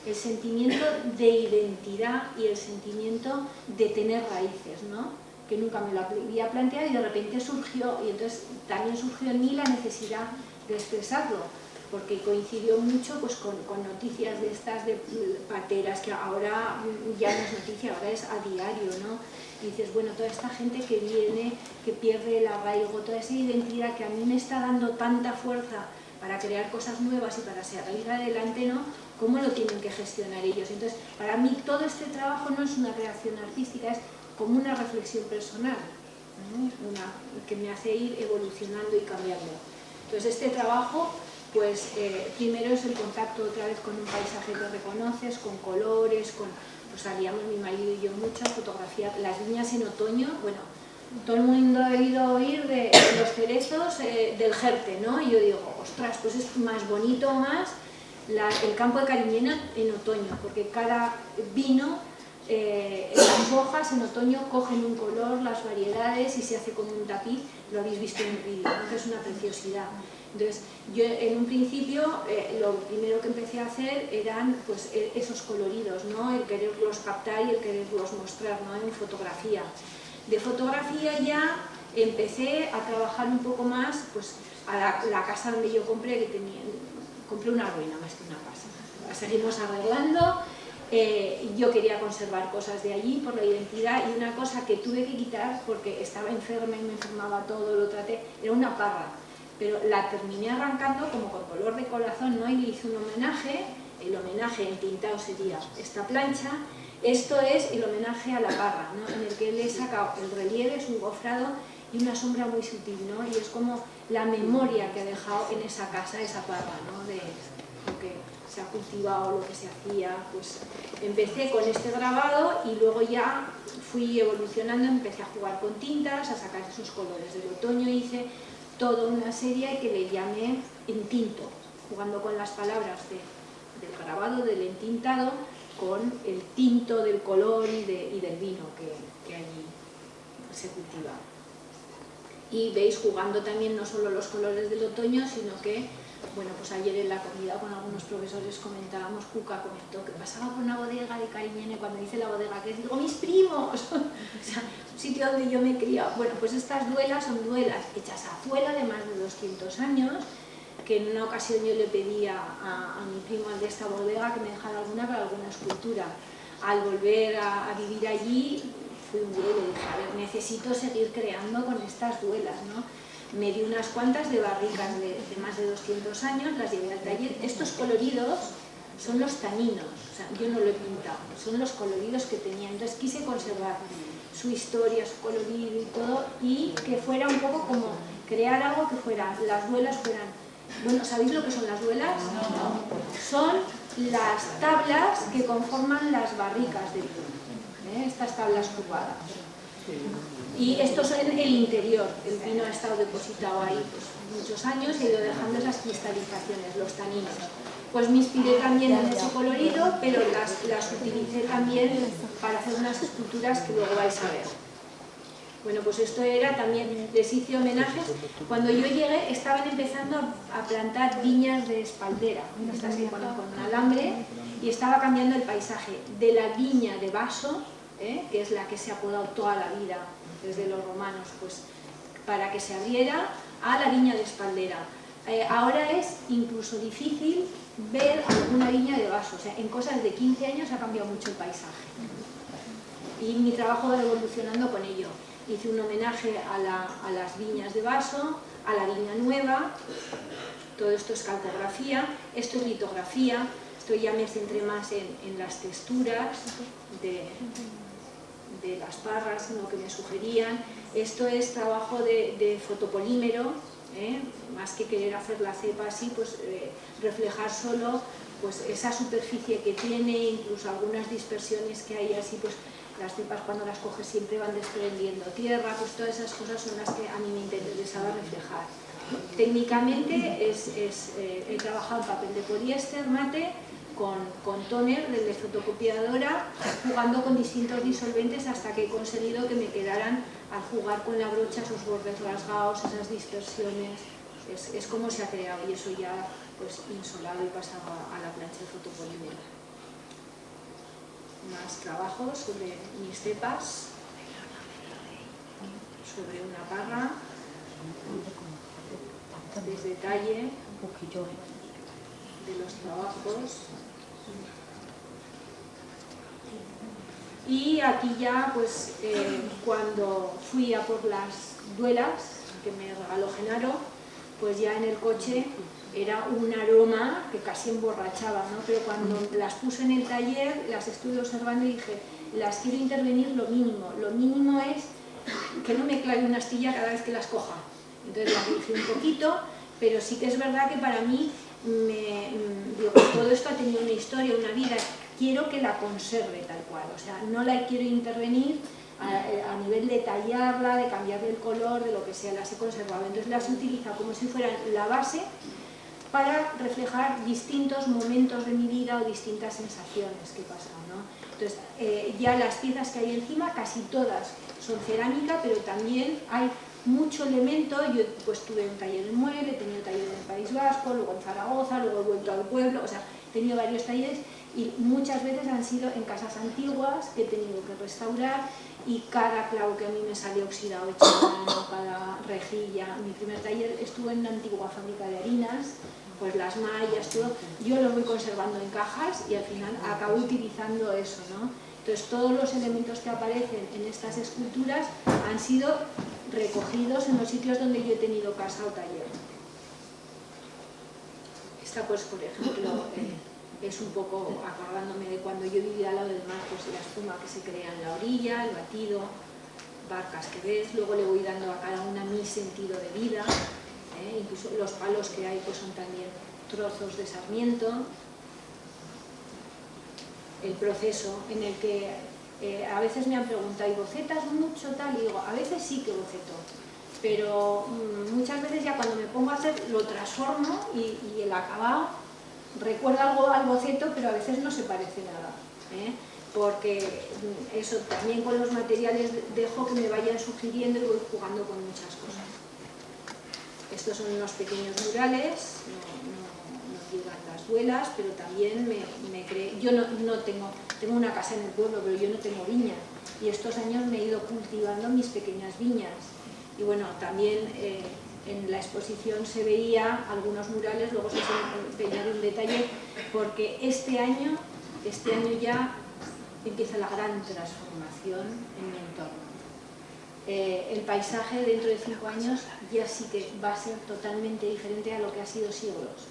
el sentimiento de identidad y el sentimiento de tener raíces, ¿no? Que nunca me lo había planteado y de repente surgió, y entonces también surgió en mí la necesidad de expresarlo, porque coincidió mucho pues, con noticias de estas de pateras, que ahora ya no es noticia, ahora es a diario, ¿no? Y dices, bueno, toda esta gente que viene, que pierde el arraigo, toda esa identidad que a mí me está dando tanta fuerza para crear cosas nuevas y para salir adelante, ¿no? ¿Cómo lo tienen que gestionar ellos? Entonces, para mí todo este trabajo no es una creación artística, es como una reflexión personal, ¿no? Que me hace ir evolucionando y cambiando. Entonces, este trabajo, pues primero es el contacto otra vez con un paisaje que reconoces, con colores, pues salíamos mi marido y yo mucho a fotografiar las viñas en otoño. Bueno, todo el mundo ha debido oír de los cerezos del Jerte, ¿no? Y yo digo, ostras, pues es más bonito más el campo de Cariñena en otoño, porque cada vino, las hojas en otoño cogen un color, las variedades, y se hace como un tapiz, lo habéis visto en el vídeo, ¿no? Que es una preciosidad. Entonces, yo en un principio, lo primero que empecé a hacer eran pues, esos coloridos, ¿no? El quererlos captar y el quererlos mostrar, ¿no? En fotografía. De fotografía ya empecé a trabajar un poco más pues, a la casa donde yo compré, compré una ruina más que una casa. La seguimos arreglando, yo quería conservar cosas de allí por la identidad, y una cosa que tuve que quitar porque estaba enferma y me enfermaba todo, lo traté, era una parra. Pero la terminé arrancando como con color de corazón, ¿no? Y le hice un homenaje, el homenaje entintado sería esta plancha, esto es el homenaje a la parra, ¿no? En el que le he sacado el relieve, es un gofrado y una sombra muy sutil, ¿no? Y es como la memoria que ha dejado en esa casa, esa parra, ¿no? De lo que se ha cultivado, lo que se hacía. Pues empecé con este grabado y luego ya fui evolucionando, empecé a jugar con tintas, a sacar esos colores. Del otoño hice toda una serie que le llamé entinto, jugando con las palabras del grabado, del entintado, con el tinto del color y del vino que allí se cultiva. Y veis jugando también no solo los colores del otoño, sino que, bueno, pues ayer en la comida con algunos profesores comentábamos, Cuca comentó que pasaba por una bodega de Cariñena, cuando dice la bodega, que digo, ¡mis primos! O sea, un sitio donde yo me he criado. Bueno, pues estas duelas son duelas hechas a fuela de más de 200 años, que en una ocasión yo le pedí a mi primo de esta bodega que me dejara alguna para alguna escultura. Al volver a vivir allí, fui un día y le dije, a ver, necesito seguir creando con estas duelas, ¿no? Me di unas cuantas de barricas de más de 200 años, las llevé al taller. Estos coloridos son los taninos, o sea, yo no lo he pintado, son los coloridos que tenía. Entonces quise conservar su historia, su colorido y todo, y que fuera un poco como crear algo que fuera, las duelas fueran... Bueno, ¿sabéis lo que son las duelas? No. Son las tablas que conforman las barricas de vino, estas tablas curvadas. Y estos son el interior, el vino ha estado depositado ahí pues, muchos años y he ido dejando esas cristalizaciones, los taninos. Pues me inspiré también en ese colorido, pero las utilicé también para hacer unas esculturas que luego vais a ver. Bueno, pues esto era también, les hice homenajes. Cuando yo llegué estaban empezando a plantar viñas de espaldera, estas que ponen con alambre, y estaba cambiando el paisaje de la viña de vaso, que es la que se ha podado toda la vida desde los romanos, pues para que se abriera, a la viña de espaldera. Ahora es incluso difícil ver alguna viña de vaso, o sea, en cosas de 15 años ha cambiado mucho el paisaje. Y mi trabajo va evolucionando con ello. Hice un homenaje a las viñas de vaso, a la viña nueva, todo esto es calcografía, esto es litografía, esto ya me centré más en las texturas de las parras, en lo que me sugerían. Esto es trabajo de fotopolímero, más que querer hacer la cepa así, pues reflejar solo pues, esa superficie que tiene, incluso algunas dispersiones que hay así, pues las cepas cuando las coges siempre van desprendiendo tierra, pues todas esas cosas son las que a mí me interesaba reflejar. Técnicamente he trabajado en papel de poliéster mate con tóner de fotocopiadora, jugando con distintos disolventes hasta que he conseguido que me quedaran, al jugar con la brocha, esos bordes rasgados, esas dispersiones. Es como se ha creado, y eso ya pues insolado y pasado a la plancha de fotopolímero. Más trabajos sobre mis cepas, sobre una parra, detalle de los trabajos. Y aquí ya, pues, cuando fui a por las duelas que me regaló Genaro, pues ya en el coche era un aroma que casi emborrachaba, ¿no? Pero cuando las puse en el taller, las estuve observando y dije, las quiero intervenir lo mínimo. Lo mínimo es que no me clave una astilla cada vez que las coja. Entonces las dije un poquito, pero sí que es verdad que para mí, digo, todo esto ha tenido una historia, una vida. Quiero que la conserve tal cual, o sea, no la quiero intervenir a nivel de tallarla, de cambiarle el color, de lo que sea, las he conservado. Entonces las utilizo como si fueran la base para reflejar distintos momentos de mi vida o distintas sensaciones que pasan, ¿no? Entonces, ya las piezas que hay encima, casi todas son cerámica, pero también hay mucho elemento. Yo pues tuve un taller en mueble, he tenido taller en el País Vasco, luego en Zaragoza, luego he vuelto al pueblo, o sea, he tenido varios talleres y muchas veces han sido en casas antiguas que he tenido que restaurar, y cada clavo que a mí me salió oxidado, hecho a mano, cada rejilla. Mi primer taller estuvo en una antigua fábrica de harinas, pues las mallas, todo, yo lo voy conservando en cajas y al final acabo utilizando eso, ¿no? Entonces todos los elementos que aparecen en estas esculturas han sido recogidos en los sitios donde yo he tenido casa o taller. Esta pues por ejemplo es un poco acordándome de cuando yo vivía al lado del mar, pues la espuma que se crea en la orilla, el batido, barcas que ves, luego le voy dando a cada una mi sentido de vida, incluso los palos que hay pues son también trozos de sarmiento. El proceso en el que a veces me han preguntado, ¿y bocetas mucho tal? Y digo, a veces sí que boceto, pero muchas veces ya cuando me pongo a hacer lo transformo y el acabado recuerda algo al boceto, pero a veces no se parece nada, porque eso también con los materiales dejo que me vayan sugiriendo y voy jugando con muchas cosas. Estos son unos pequeños murales, no llegan las duelas, pero también me creé. Yo no tengo una casa en el pueblo, pero yo no tengo viña, y estos años me he ido cultivando mis pequeñas viñas. Y bueno, también en la exposición se veía algunos murales, luego se empeñaron en detalle, porque este año ya empieza la gran transformación en mi entorno. El paisaje dentro de 5 años ya sí que va a ser totalmente diferente a lo que ha sido siglos.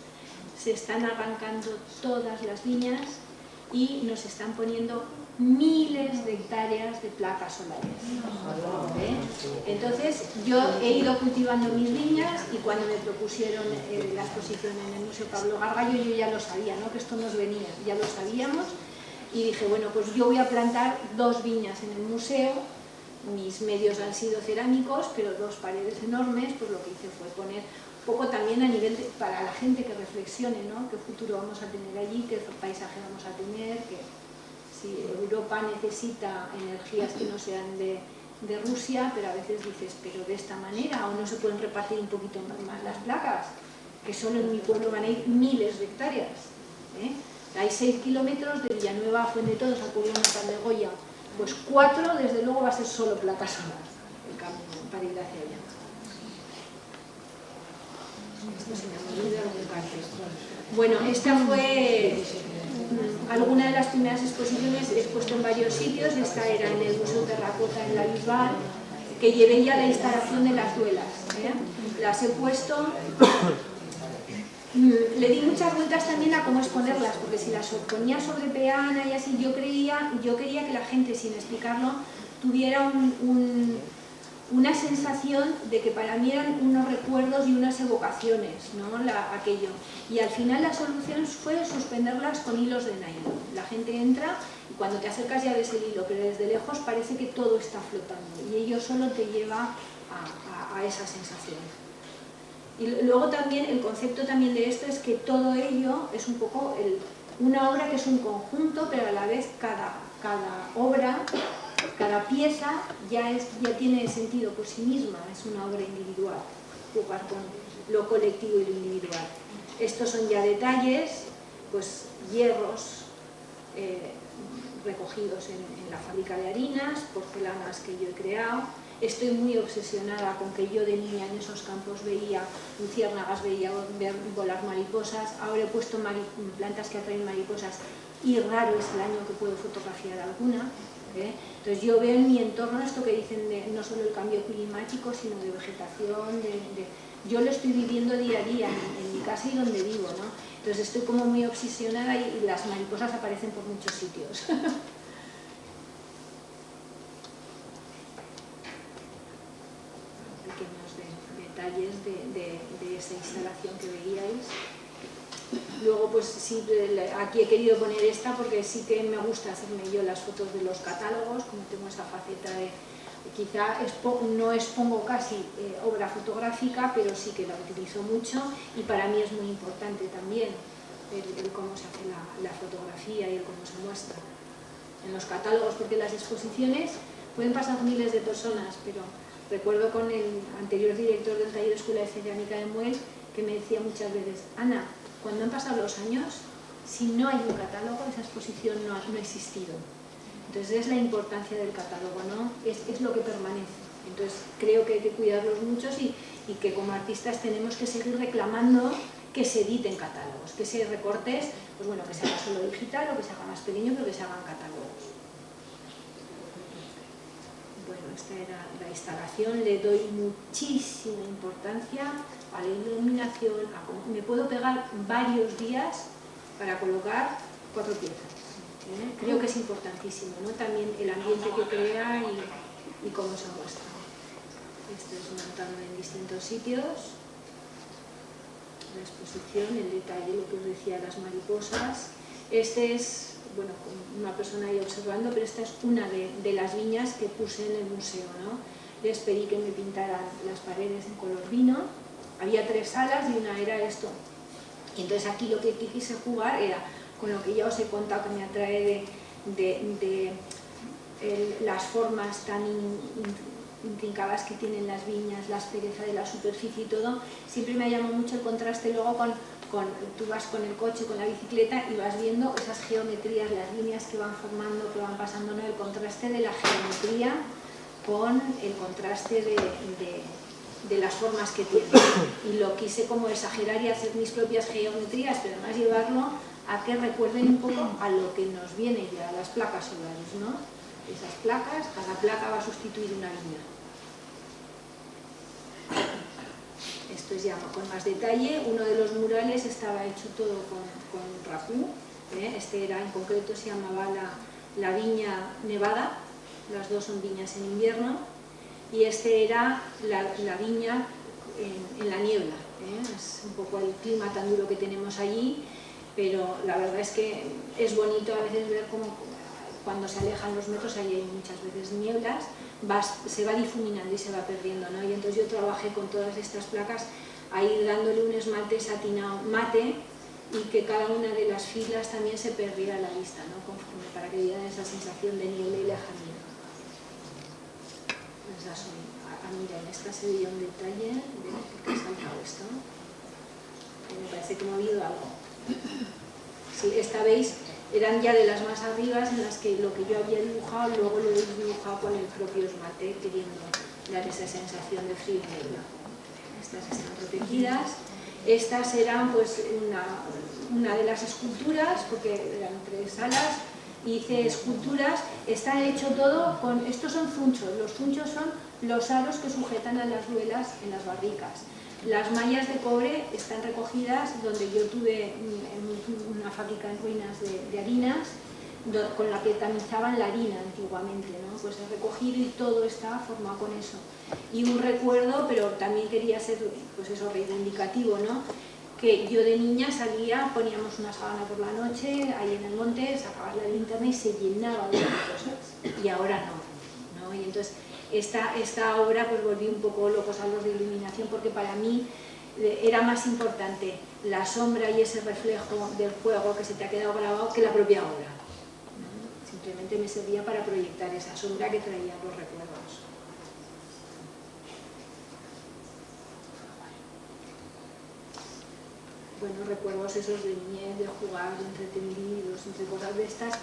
Se están arrancando todas las viñas y nos están poniendo miles de hectáreas de placas solares. Entonces yo he ido cultivando mis viñas y cuando me propusieron la exposición en el Museo Pablo Gargallo yo ya lo sabía, ¿no? Que esto nos venía, ya lo sabíamos, y dije, bueno, pues yo voy a plantar 2 viñas en el museo. Mis medios han sido cerámicos, pero 2 paredes enormes, pues lo que hice fue poner un poco también a nivel para la gente que reflexione, ¿no? Qué futuro vamos a tener allí, qué paisaje vamos a tener, que si Europa necesita energías que no sean de Rusia, pero a veces dices, pero de esta manera, o no se pueden repartir un poquito más las placas, que solo en mi pueblo van a ir miles de hectáreas. Hay 6 kilómetros de Villanueva a Fuendetodos al pueblo natal de Goya. Pues 4, desde luego, va a ser solo placas solares, el camino para ir hacia allá. Bueno, esta fue alguna de las primeras exposiciones, he expuesto en varios sitios. Esta era en el Museo Terracota en la Bisbal, que llevé ya la instalación de las duelas. Las he puesto. Le di muchas vueltas también a cómo exponerlas, porque si las ponía sobre peana y así, yo quería que la gente, sin explicarlo, tuviera una sensación de que para mí eran unos recuerdos y unas evocaciones, ¿no? Aquello. Y al final la solución fue suspenderlas con hilos de nylon. La gente entra y cuando te acercas ya ves el hilo, pero desde lejos parece que todo está flotando y ello solo te lleva a esa sensación. Y luego también, el concepto también de esto es que todo ello es un poco una obra que es un conjunto, pero a la vez cada obra, cada pieza ya tiene sentido por sí misma, es una obra individual, jugar con lo colectivo y lo individual. Estos son ya detalles, pues hierros recogidos en la fábrica de harinas, porcelanas que yo he creado. Estoy muy obsesionada con que yo de niña en esos campos veía luciérnagas, veía volar mariposas. Ahora he puesto plantas que atraen mariposas y raro es el año que puedo fotografiar alguna. Entonces yo veo en mi entorno esto que dicen de no solo el cambio climático, sino de vegetación, yo lo estoy viviendo día a día en mi casa y donde vivo, ¿no? Entonces estoy como muy obsesionada y las mariposas aparecen por muchos sitios. Pequeños detalles de esa instalación que veíais. Luego pues sí, aquí he querido poner esta porque sí que me gusta hacerme yo las fotos de los catálogos, como tengo esa faceta de quizá no expongo casi obra fotográfica, pero sí que la utilizo mucho y para mí es muy importante también el cómo se hace la fotografía y el cómo se muestra en los catálogos, porque las exposiciones pueden pasar miles de personas, pero recuerdo con el anterior director del taller de Escuela de Cerámica de Muel que me decía muchas veces, Ana, cuando han pasado los años, si no hay un catálogo, esa exposición no ha existido. Entonces es la importancia del catálogo, ¿no? Es lo que permanece. Entonces creo que hay que cuidarlos mucho y que como artistas tenemos que seguir reclamando que se editen catálogos, que se recortes, pues bueno, que se haga solo digital o que se haga más pequeño, pero que se hagan catálogos. Bueno, esta era la instalación, le doy muchísima importancia a la iluminación, me puedo pegar varios días para colocar 4 piezas. Creo que es importantísimo, ¿no? También el ambiente que crea y cómo se muestra. Esto es montado en distintos sitios. La exposición, el detalle, lo que os decía, las mariposas. Este es, bueno, una persona ahí observando, pero esta es una de las viñas que puse en el museo, ¿no? Les pedí que me pintaran las paredes en color vino. Había 3 salas y una era esto. Y entonces aquí lo que quise jugar era con lo que ya os he contado que me atrae de las formas tan intrincadas que tienen las viñas, la aspereza de la superficie y todo. Siempre me ha llamado mucho el contraste luego tú vas con el coche, con la bicicleta y vas viendo esas geometrías, las líneas que van formando, que van pasando, ¿no? El contraste de la geometría con el contraste de las formas que tiene. Y lo quise como exagerar y hacer mis propias geometrías, pero además llevarlo a que recuerden un poco a lo que nos viene ya, a las placas solares, ¿no? Esas placas, cada placa va a sustituir una línea. Esto es ya con más detalle. Uno de los murales estaba hecho todo con racú, este era en concreto, se llamaba la viña nevada, las dos son viñas en invierno, y este era la viña en la niebla, es un poco el clima tan duro que tenemos allí, pero la verdad es que es bonito a veces ver cómo cuando se alejan los metros, ahí hay muchas veces nieblas, se va difuminando y se va perdiendo, ¿no? Y entonces yo trabajé con todas estas placas, ahí dándole un esmalte satinado mate, y que cada una de las filas también se perdiera a la vista, ¿no? Conforme, para que dieran esa sensación de niebla y lejanía. Esas son, mira, en esta se veía un detalle de que ha saltado esto, ¿no? Me parece que me ha habido algo. Sí, esta veis, eran ya de las más arribas en las que lo que yo había dibujado, luego lo he dibujado con el propio esmalte, queriendo dar esa sensación de frío y niebla. Estas están protegidas. Estas eran pues una de las esculturas, porque eran 3 salas, hice esculturas, está hecho todo con, estos son zunchos, los zunchos son los aros que sujetan a las ruedas en las barricas. Las mallas de cobre están recogidas donde yo tuve una fábrica en ruinas de harinas, con la que tamizaban la harina antiguamente, ¿no? Pues he recogido y todo está formado con eso. Y un recuerdo, pero también quería ser, pues eso, reivindicativo, ¿no? Que yo de niña salía, poníamos una sábana por la noche, ahí en el monte, sacabas la linterna y se llenaba de cosas, y ahora no, ¿no? Y entonces esta obra pues volví un poco locos a los de iluminación, porque para mí era más importante la sombra y ese reflejo del juego que se te ha quedado grabado que la propia obra. Simplemente me servía para proyectar esa sombra que traía los recuerdos. Bueno, recuerdos esos de niñez, de jugar, de entretenidos, entre cosas de estas.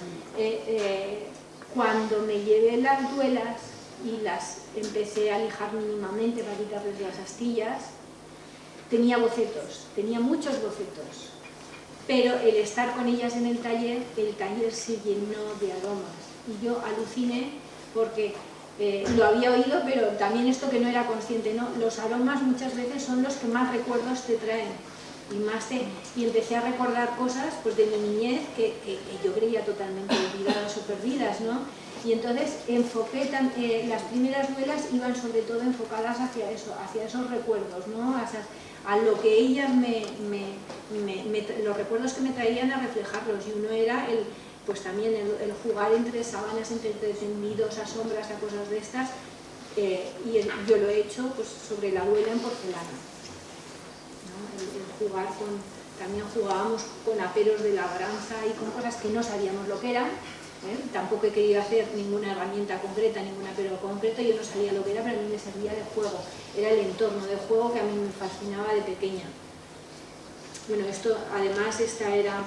Cuando me llevé las duelas y las empecé a lijar mínimamente para quitarles las astillas, tenía bocetos, tenía muchos bocetos. Pero el estar con ellas en el taller se llenó de aromas. Y yo aluciné porque lo había oído, pero también esto que no era consciente, ¿no? Los aromas muchas veces son los que más recuerdos te traen. Y empecé a recordar cosas pues, de mi niñez que yo creía totalmente olvidadas o perdidas, ¿no? Y entonces enfoqué, las primeras duelas iban sobre todo enfocadas hacia eso, hacia esos recuerdos, ¿no? A lo que ellas los recuerdos que me traían a reflejarlos, y uno era pues también el jugar entre sábanas, entre tendidos, a sombras, a cosas de estas, y yo lo he hecho pues, sobre la duela en porcelana, ¿no? El jugar también jugábamos con aperos de labranza y con cosas que no sabíamos lo que eran. Tampoco he querido hacer ninguna herramienta concreta, ningún apero concreto, yo no sabía lo que era, pero a mí me servía de juego, era el entorno de juego que a mí me fascinaba de pequeña. Bueno, esto además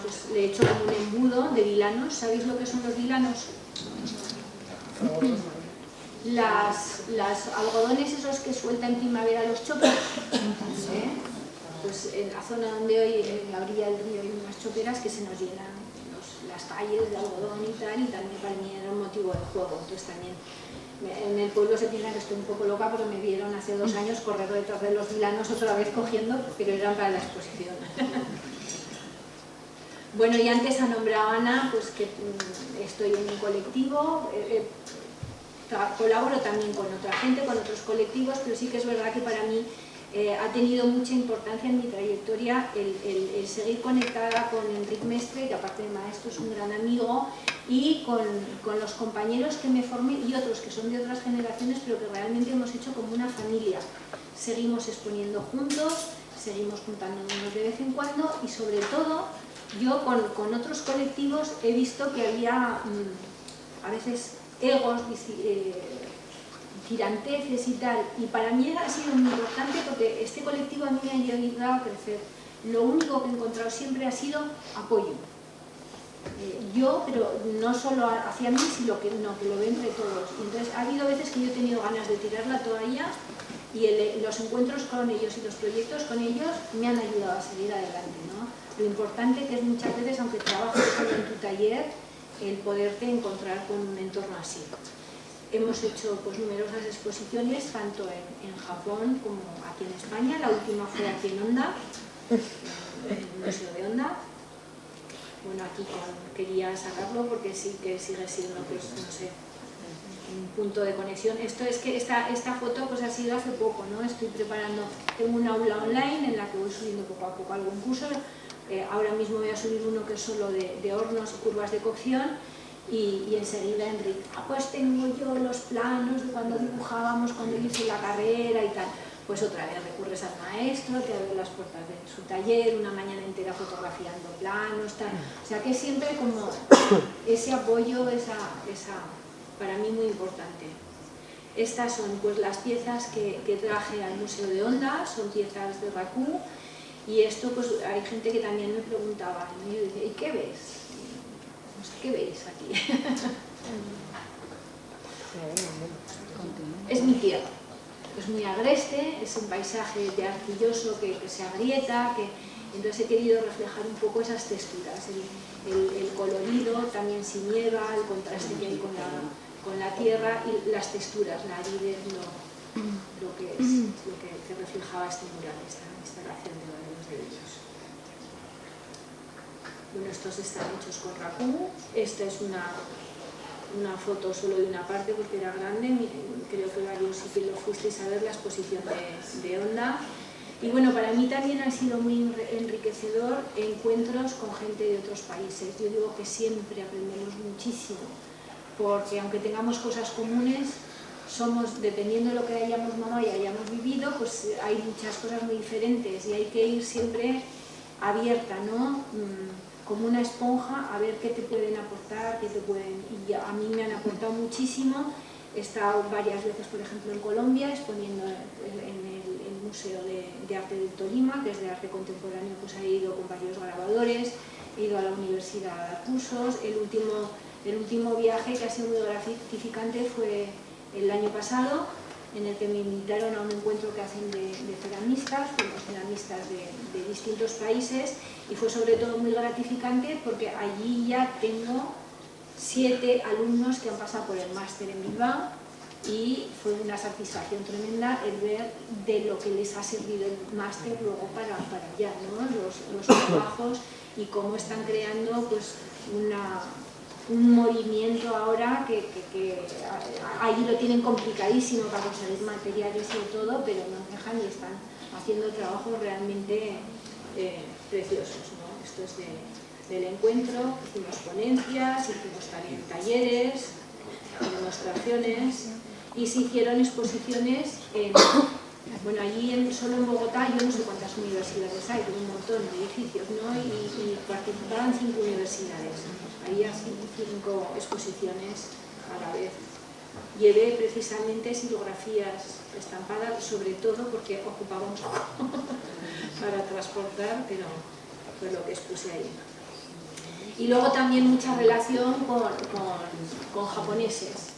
pues, le he hecho como un embudo de vilanos. ¿Sabéis lo que son los vilanos? Las algodones esos que suelta en primavera los chopos, pues en la zona donde hoy, en la orilla del río, hay unas choperas que se nos llenan las calles de algodón y tal, y también para mí era un motivo de juego. Entonces también en el pueblo se piensa que estoy un poco loca porque me vieron hace 2 años correr detrás de los vilanos otra vez cogiendo, pero eran para la exposición. Bueno, y antes ha nombrado Ana, pues que estoy en un colectivo, colaboro también con otra gente, con otros colectivos, pero sí que es verdad que para mí ha tenido mucha importancia en mi trayectoria el seguir conectada con Enric Mestre, que aparte de maestro es un gran amigo, y con los compañeros que me formé y otros que son de otras generaciones, pero que realmente hemos hecho como una familia. Seguimos exponiendo juntos, seguimos juntándonos de vez en cuando, y sobre todo yo con otros colectivos he visto que había a veces egos, tiranteces y tal, y para mí ha sido muy importante porque este colectivo a mí me ha ayudado a crecer. Lo único que he encontrado siempre ha sido apoyo. pero no solo hacia mí, sino que lo veo entre todos. Y entonces ha habido veces que yo he tenido ganas de tirar la toalla y los encuentros con ellos y los proyectos con ellos me han ayudado a seguir adelante, ¿no? Lo importante que es muchas veces, aunque trabajes solo en tu taller, el poderte encontrar con un entorno así. Hemos hecho pues numerosas exposiciones, tanto en Japón como aquí en España. La última fue aquí en Onda, en el Museo de Onda. Bueno, aquí quería sacarlo porque sí que sigue siendo, pues, no sé, un punto de conexión. Esto es que esta foto pues ha sido hace poco, ¿no? Estoy preparando, tengo un aula online en la que voy subiendo poco a poco algún curso. Ahora mismo voy a subir uno que es solo de hornos y curvas de cocción. Y enseguida Enrique, pues tengo yo los planos de cuando dibujábamos, cuando hice la carrera y tal. Pues otra vez recurres al maestro, te abre las puertas de su taller, una mañana entera fotografiando planos, tal. O sea que siempre como ese apoyo, esa para mí muy importante. Estas son pues las piezas que traje al Museo de Onda, son piezas de Raku, y esto pues hay gente que también me preguntaba, y yo decía, ¿y qué ves? ¿Qué veis aquí? Es mi tierra, es muy agreste, es un paisaje de arcilloso que se agrieta, entonces he querido reflejar un poco esas texturas, el colorido, también si nieva, el contraste que hay con la tierra y las texturas, la aridez, lo que reflejaba este mural, esta instalación de los de ellos. Bueno, estos están hechos con Raku. Esta es una foto solo de una parte porque era grande. Creo que varios sí que lo fuisteis a ver la exposición de Onda. Y bueno, para mí también ha sido muy enriquecedor encuentros con gente de otros países. Yo digo que siempre aprendemos muchísimo, porque aunque tengamos cosas comunes, somos, dependiendo de lo que hayamos mamado y hayamos vivido, pues hay muchas cosas muy diferentes y hay que ir siempre abierta, ¿no? Como una esponja, a ver qué te pueden aportar, y a mí me han aportado muchísimo. He estado varias veces, por ejemplo, en Colombia, exponiendo en el Museo de Arte del Tolima, que es de arte contemporáneo, pues he ido con varios grabadores, he ido a la universidad a dar cursos. El último viaje que ha sido muy gratificante fue el año pasado, en el que me invitaron a un encuentro que hacen de ceramistas, unos ceramistas de distintos países, y fue sobre todo muy gratificante porque allí ya tengo 7 alumnos que han pasado por el máster en Bilbao y fue una satisfacción tremenda el ver de lo que les ha servido el máster luego para allá, ¿no? Los trabajos y cómo están creando pues un movimiento ahora que ahí lo tienen complicadísimo para conseguir materiales y todo, pero no dejan y están haciendo trabajos realmente preciosos, ¿no? Esto es del encuentro, hicimos ponencias, hicimos también talleres, demostraciones y se hicieron exposiciones bueno, allí solo en Bogotá, yo no sé cuántas universidades hay, pero un montón de edificios, ¿no? Y participaban 5 universidades. Ahí así 5 exposiciones a la vez. Llevé precisamente silografías estampadas, sobre todo porque ocupaba un poco para transportar, pero fue lo que expuse ahí. Y luego también mucha relación con japoneses,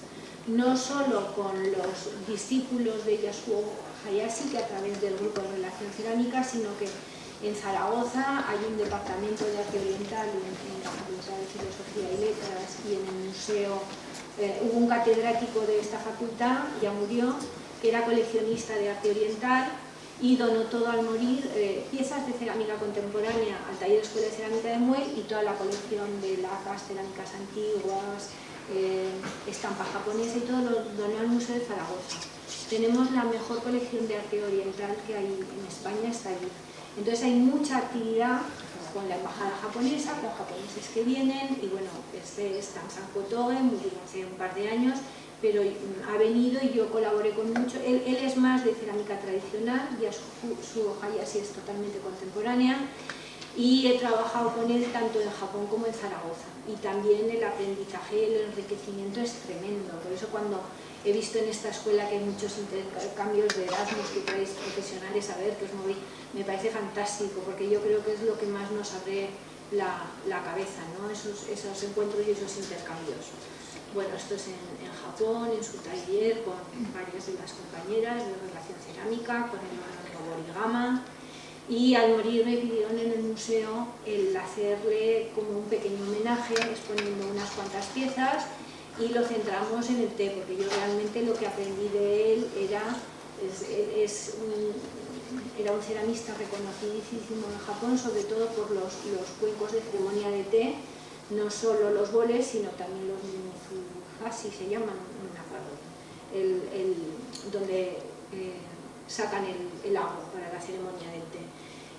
no solo con los discípulos de Yasuo Hayashi, que a través del grupo de Relación Cerámica, sino que en Zaragoza hay un departamento de arte oriental en la Facultad de Filosofía y Letras y en el museo hubo un catedrático de esta facultad, ya murió, que era coleccionista de arte oriental y donó todo al morir piezas de cerámica contemporánea al taller de Escuela de Cerámica de Muel y toda la colección de lacas, cerámicas antiguas, estampa japonesa y todo lo donó al Museo de Zaragoza. Tenemos la mejor colección de arte oriental que hay en España, está allí. Entonces hay mucha actividad con la embajada japonesa, con japoneses que vienen, y bueno, este es Tansan Kotoge, murió hace un par de años, pero ha venido y yo colaboré con mucho. Él es más de cerámica tradicional, Yasuo Hayashi es totalmente contemporánea, y he trabajado con él tanto en Japón como en Zaragoza. Y también el aprendizaje, el enriquecimiento es tremendo. Por eso cuando he visto en esta escuela que hay muchos intercambios de Erasmus que traéis profesionales a ver, que os movéis, me parece fantástico, porque yo creo que es lo que más nos abre la cabeza, ¿no? Esos encuentros y esos intercambios. Bueno, esto es en Japón, en su taller, con varias de las compañeras de relación cerámica, con el hermano Borigama, y al morir me pidieron en el museo el hacerle como un pequeño homenaje, exponiendo unas cuantas piezas, y lo centramos en el té, porque yo realmente lo que aprendí de él era un ceramista reconocidísimo en Japón, sobre todo por los cuencos de ceremonia de té, no solo los boles, sino también los mizuhashi, se llaman, no me acuerdo, donde sacan el agua para la ceremonia del té.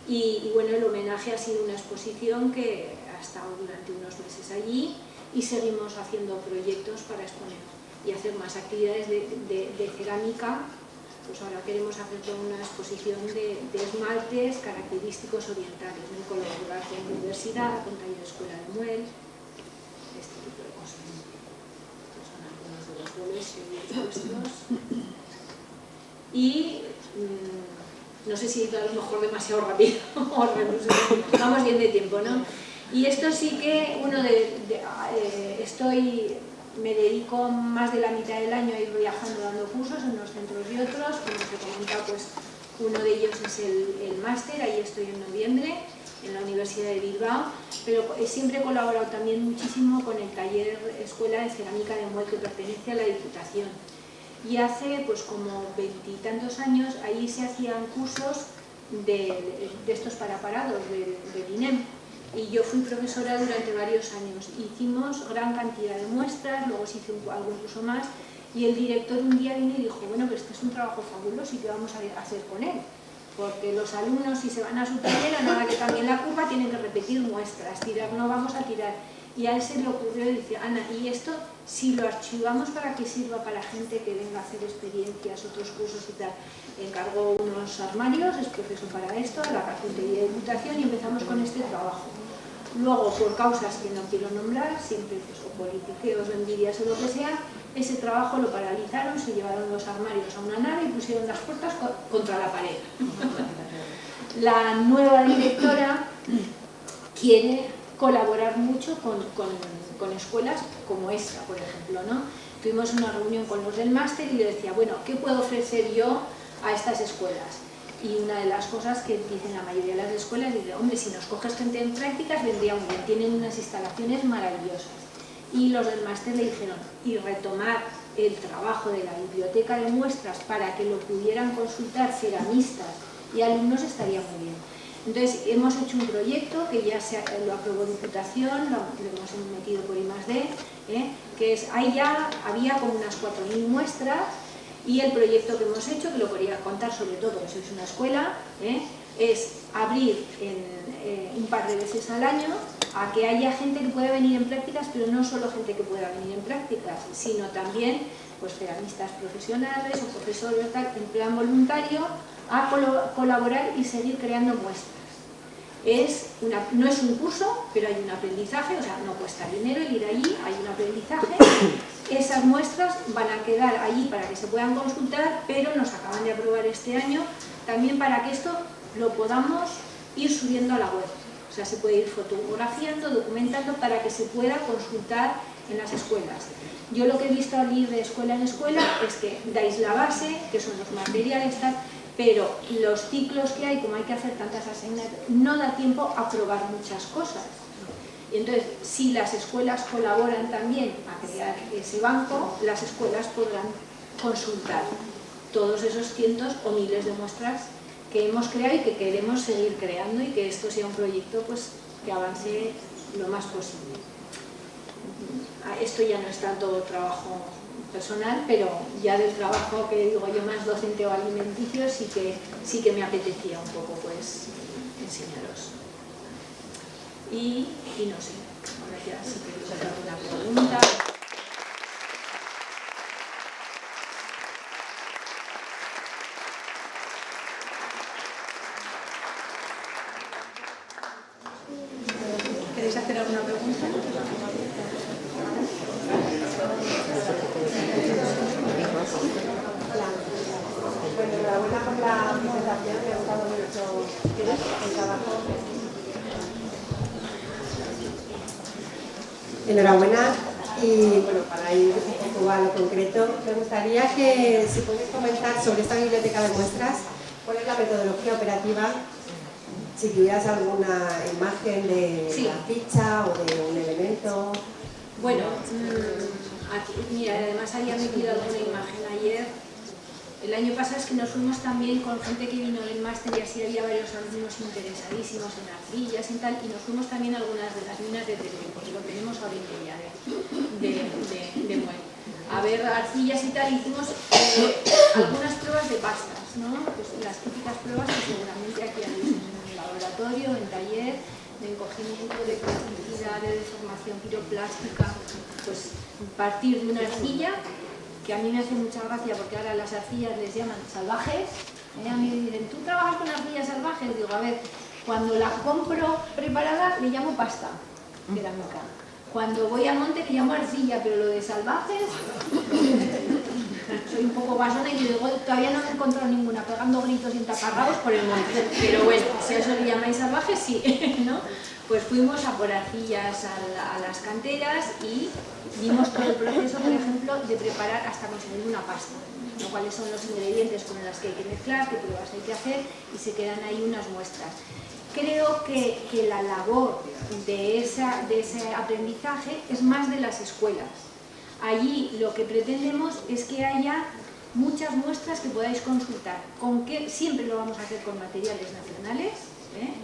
Y bueno, el homenaje ha sido una exposición que ha estado durante unos meses allí, y seguimos haciendo proyectos para exponer y hacer más actividades de cerámica. Pues ahora queremos hacer toda una exposición de esmaltes característicos orientales, en colaborar con la universidad, con taller de escuela de Muel, este tipo de cosas. Estos son algunos de los boles expuestos. Y no sé si a lo mejor demasiado rápido, vamos bien de tiempo, ¿no? Y esto sí que me dedico más de la mitad del año a ir viajando dando cursos en unos centros y otros. Como os he comentado, pues uno de ellos es el máster, ahí estoy en noviembre, en la Universidad de Bilbao, pero siempre he colaborado también muchísimo con el taller Escuela de Cerámica de Muel, que pertenece a la Diputación. Y hace pues como 20 y tantos años, ahí se hacían cursos de estos para parados, del INEM. Y yo fui profesora durante varios años. Hicimos gran cantidad de muestras, luego se hizo algún curso más, y el director un día vino y dijo: bueno, pero este es un trabajo fabuloso, ¿y qué vamos a hacer con él? Porque los alumnos, si se van a su taller, a nada que cambien la curva, tienen que repetir muestras, tirar no vamos a tirar. Y a él se le ocurrió y dice: Ana, ¿y esto si lo archivamos para que sirva para gente que venga a hacer experiencias, otros cursos y tal? Encargó unos armarios, es proceso para esto, la carpintería de Diputación, y empezamos con este trabajo. Luego, por causas que no quiero nombrar, siempre pues, o politiqueos, o envidias o lo que sea, ese trabajo lo paralizaron, se llevaron los armarios a una nave y pusieron las puertas contra la pared. La nueva directora quiere colaborar mucho con escuelas como esta, por ejemplo, ¿no? Tuvimos una reunión con los del máster y le decía: bueno, ¿qué puedo ofrecer yo a estas escuelas? Y una de las cosas que dicen la mayoría de las escuelas, dice: hombre, si nos coges gente en prácticas vendría muy bien, tienen unas instalaciones maravillosas. Y los del máster le dijeron: y retomar el trabajo de la biblioteca de muestras para que lo pudieran consultar ceramistas y alumnos estaría muy bien. Entonces hemos hecho un proyecto que ya lo aprobó Diputación, lo hemos metido por I+D, que es, ahí ya había como unas 4.000 muestras. Y el proyecto que hemos hecho, que lo quería contar sobre todo porque sois una escuela, es abrir un par de veces al año a que haya gente que pueda venir en prácticas, pero no solo gente que pueda venir en prácticas, sino también pues, ceramistas profesionales o profesores tal, en plan voluntario, a colaborar y seguir creando muestras. No es un curso, pero hay un aprendizaje, o sea, no cuesta dinero el ir allí, hay un aprendizaje. Esas muestras van a quedar allí para que se puedan consultar, pero nos acaban de aprobar este año también para que esto lo podamos ir subiendo a la web. O sea, se puede ir fotografiando, documentando para que se pueda consultar en las escuelas. Yo lo que he visto al ir de escuela en escuela es que dais la base, que son los materiales, tal, pero los ciclos que hay, como hay que hacer tantas asignaturas, no da tiempo a probar muchas cosas. Y entonces, si las escuelas colaboran también a crear ese banco, las escuelas podrán consultar todos esos cientos o miles de muestras que hemos creado y que queremos seguir creando, y que esto sea un proyecto pues, que avance lo más posible. Esto ya no es tanto trabajo personal, pero ya del trabajo que digo yo más docente o alimenticio sí que me apetecía un poco pues enseñaros. Y no sé, ahora ya sí que os hago una pregunta. ¿Queréis hacer alguna pregunta? Bueno, enhorabuena por la presentación, me ha gustado mucho el trabajo. Enhorabuena. Y bueno, para ir un poco a lo concreto, me gustaría que si puedes comentar sobre esta biblioteca de muestras, cuál es la metodología operativa, si tuvieras alguna imagen de Sí. la ficha o de un elemento. Bueno, aquí, mira, además había metido alguna imagen ayer. El año pasado es que nos fuimos también con gente que vino del máster y así había varios alumnos interesadísimos en arcillas y tal, y nos fuimos también a algunas de las minas de Teruel, porque lo tenemos ahorita ya de Muel. A ver arcillas y tal, hicimos algunas pruebas de pastas, ¿no? Pues las típicas pruebas que seguramente aquí habéis en el laboratorio, en taller, de encogimiento, de plasticidad, de deformación piroplástica, pues partir de una arcilla, que a mí me hace mucha gracia porque ahora las arcillas les llaman salvajes. A mí me dicen, ¿tú trabajas con arcillas salvajes? Digo, a ver, cuando la compro preparada le llamo pasta cerámica. Cuando voy al monte le llamo arcilla, pero lo de salvajes, soy un poco basona y digo, todavía no me he encontrado ninguna pegando gritos y taparrabos por el monte. Pero bueno, si a eso le llamáis salvajes, sí, ¿no? Pues fuimos a por arcillas a las canteras y vimos todo el proceso, por ejemplo, de preparar hasta conseguir una pasta, ¿no? Cuáles son los ingredientes con los que hay que mezclar, qué pruebas hay que hacer, y se quedan ahí unas muestras. Creo que la labor de ese aprendizaje es más de las escuelas. Allí lo que pretendemos es que haya muchas muestras que podáis consultar. ¿Con qué? Siempre lo vamos a hacer con materiales nacionales, ¿eh?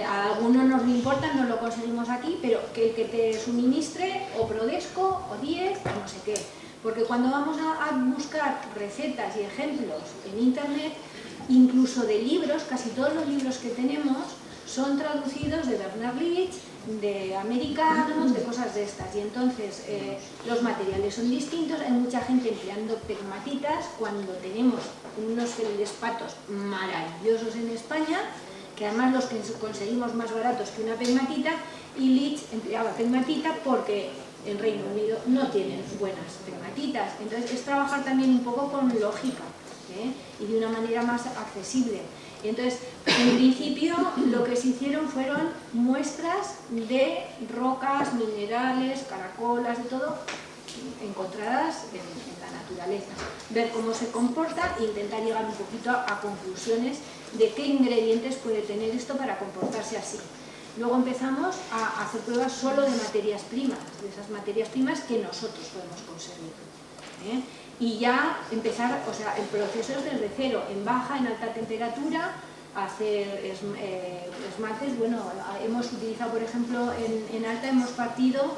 A algunos nos importa, no lo conseguimos aquí, pero que el que te suministre o Prodesco o 10 o no sé qué. Porque cuando vamos a buscar recetas y ejemplos en internet, incluso de libros, casi todos los libros que tenemos son traducidos de Bernard Leach, de americanos, de cosas de estas. Y entonces los materiales son distintos, hay mucha gente empleando pegmatitas cuando tenemos unos feldespatos maravillosos en España, que además los que conseguimos más baratos que una pegmatita, y Leach empleaba pegmatita porque en Reino Unido no tienen buenas pegmatitas. Entonces es trabajar también un poco con lógica, ¿eh? Y de una manera más accesible. Y entonces, en principio, lo que se hicieron fueron muestras de rocas, minerales, caracolas, de todo, encontradas en la naturaleza. Ver cómo se comporta e intentar llegar un poquito a conclusiones de qué ingredientes puede tener esto para comportarse así. Luego empezamos a hacer pruebas solo de materias primas, de esas materias primas que nosotros podemos conseguir, ¿eh? Y ya empezar, o sea, el proceso es desde cero, en baja, en alta temperatura, hacer esmaltes. Bueno, hemos utilizado, por ejemplo, en alta hemos partido,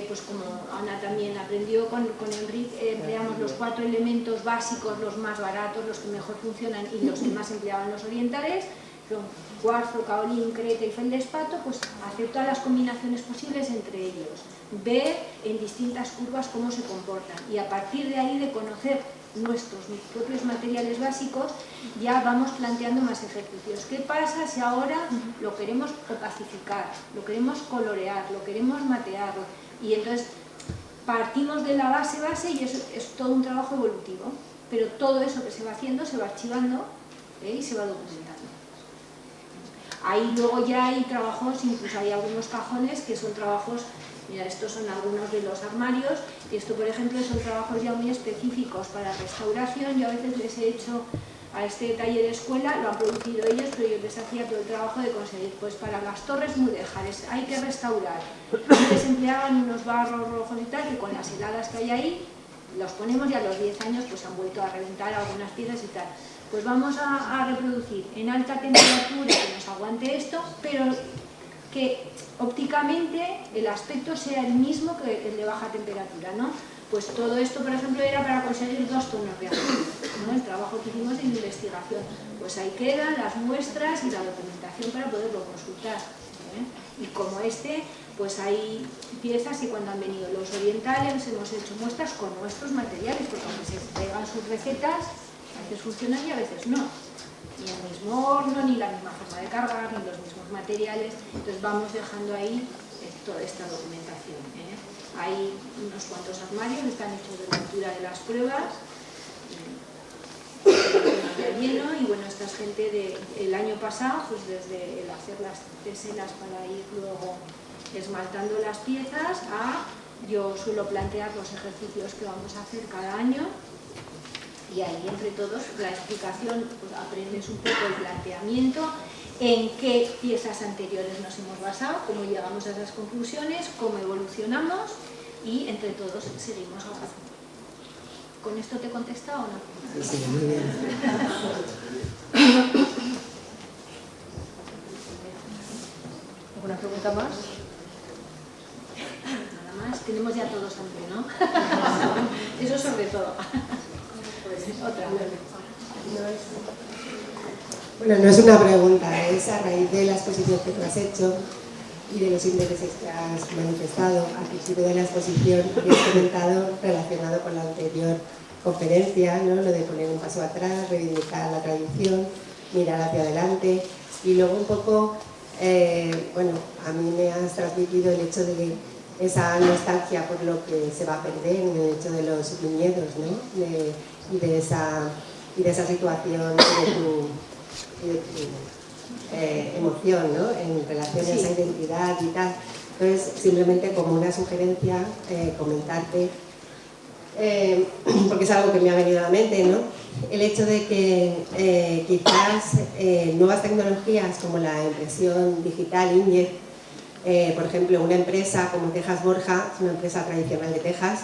pues como Ana también aprendió con Enrique, empleamos los 4 elementos básicos, los más baratos, los que mejor funcionan y los que más empleaban los orientales, son cuarzo, caolín, creta y feldespato. Pues hacer todas las combinaciones posibles entre ellos, ver en distintas curvas cómo se comportan, y a partir de ahí, de conocer nuestros propios materiales básicos, ya vamos planteando más ejercicios. ¿Qué pasa si ahora lo queremos opacificar, lo queremos colorear, lo queremos matear? Y entonces partimos de la base y eso es todo un trabajo evolutivo, pero todo eso que se va haciendo se va archivando, y se va documentando. Ahí luego ya hay trabajos, incluso hay algunos cajones que son trabajos, mira, estos son algunos de los armarios, y esto, por ejemplo, son trabajos ya muy específicos para restauración. Yo a veces les he hecho a este taller escuela, lo han producido ellos, pero yo les hacía todo el trabajo de conseguir, pues para las torres mudéjares hay que restaurar. Entonces empleaban unos barros rojos y tal, que con las heladas que hay ahí, los ponemos, y a los 10 años pues han vuelto a reventar algunas piezas y tal. Pues vamos a reproducir en alta temperatura que nos aguante esto, pero que ópticamente el aspecto sea el mismo que el de baja temperatura, ¿no? Pues todo esto, por ejemplo, era para conseguir 2 tonos de azul, ¿no? El trabajo que hicimos de investigación. Pues ahí quedan las muestras y la documentación para poderlo consultar, ¿eh? Y como pues hay piezas, y cuando han venido los orientales hemos hecho muestras con nuestros materiales, porque aunque se pegan sus recetas, a veces funcionan y a veces no. Ni el mismo horno, ni la misma forma de cargar, ni los mismos materiales. Entonces vamos dejando ahí toda esta documentación, ¿eh? Hay unos cuantos armarios que están hechos de la altura de las pruebas, lleno. Y bueno, esta es gente del año pasado, pues desde el hacer las teselas para ir luego esmaltando las piezas, a yo suelo plantear los ejercicios que vamos a hacer cada año y ahí entre todos la explicación, pues aprendes un poco el planteamiento, en qué piezas anteriores nos hemos basado, cómo llegamos a esas conclusiones, cómo evolucionamos y entre todos seguimos avanzando. ¿Con esto te he contestado o no? Sí, muy bien. ¿Alguna pregunta más? Nada más, tenemos ya todos hambre, ¿no? Eso sobre todo. Otra. Bueno, no es una pregunta, es a raíz de la exposición que tú has hecho y de los intereses que has manifestado al principio de la exposición que has comentado relacionado con la anterior conferencia, ¿no? Lo de poner un paso atrás, reivindicar la tradición, mirar hacia adelante y luego un poco, bueno, a mí me has transmitido el hecho de esa nostalgia por lo que se va a perder en el hecho de los viñedos, ¿no? Y de esa situación y de tu emoción, ¿no? En relación a esa identidad y tal. Entonces, simplemente como una sugerencia, comentarte, porque es algo que me ha venido a la mente, ¿no? El hecho de que quizás nuevas tecnologías como la impresión digital, inkjet, por ejemplo, una empresa como Tejas Borja, es una empresa tradicional de Texas,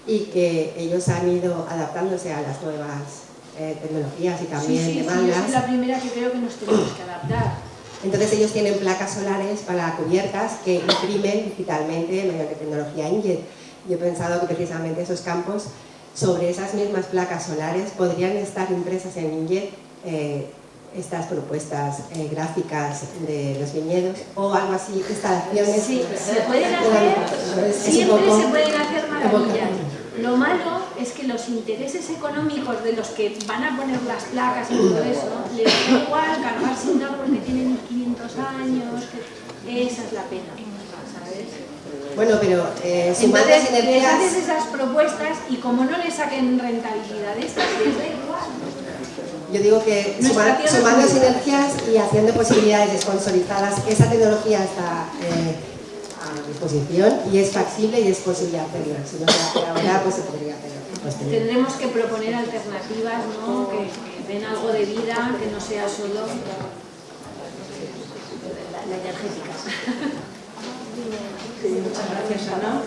y que ellos han ido adaptándose a las nuevas tecnologías y también demandas. Yo soy la primera que creo que nos tenemos que adaptar. Entonces ellos tienen placas solares para cubiertas que imprimen digitalmente mediante tecnología inkjet. Yo he pensado que precisamente esos campos, sobre esas mismas placas solares, podrían estar impresas en inkjet estas propuestas gráficas de los viñedos o algo así, instalaciones. Sí, se pueden hacer, siempre se pueden hacer maravillas. Lo malo es que los intereses económicos de los que van a poner las placas y todo eso, les da igual cargar sin dar porque tienen 500 años, esa es la pena, ¿sabes? Bueno, pero entonces les haces esas propuestas y como no les saquen rentabilidad de estas, les da igual. Yo digo que sumando sinergias y haciendo posibilidades sponsorizadas, esa tecnología está a disposición y es factible y es posible hacerlo. Si no se hace ahora, pues se podría hacer. Tendremos que proponer alternativas, ¿no? Que den algo de vida, que no sea solo la energética. Sí, muchas gracias, Ana.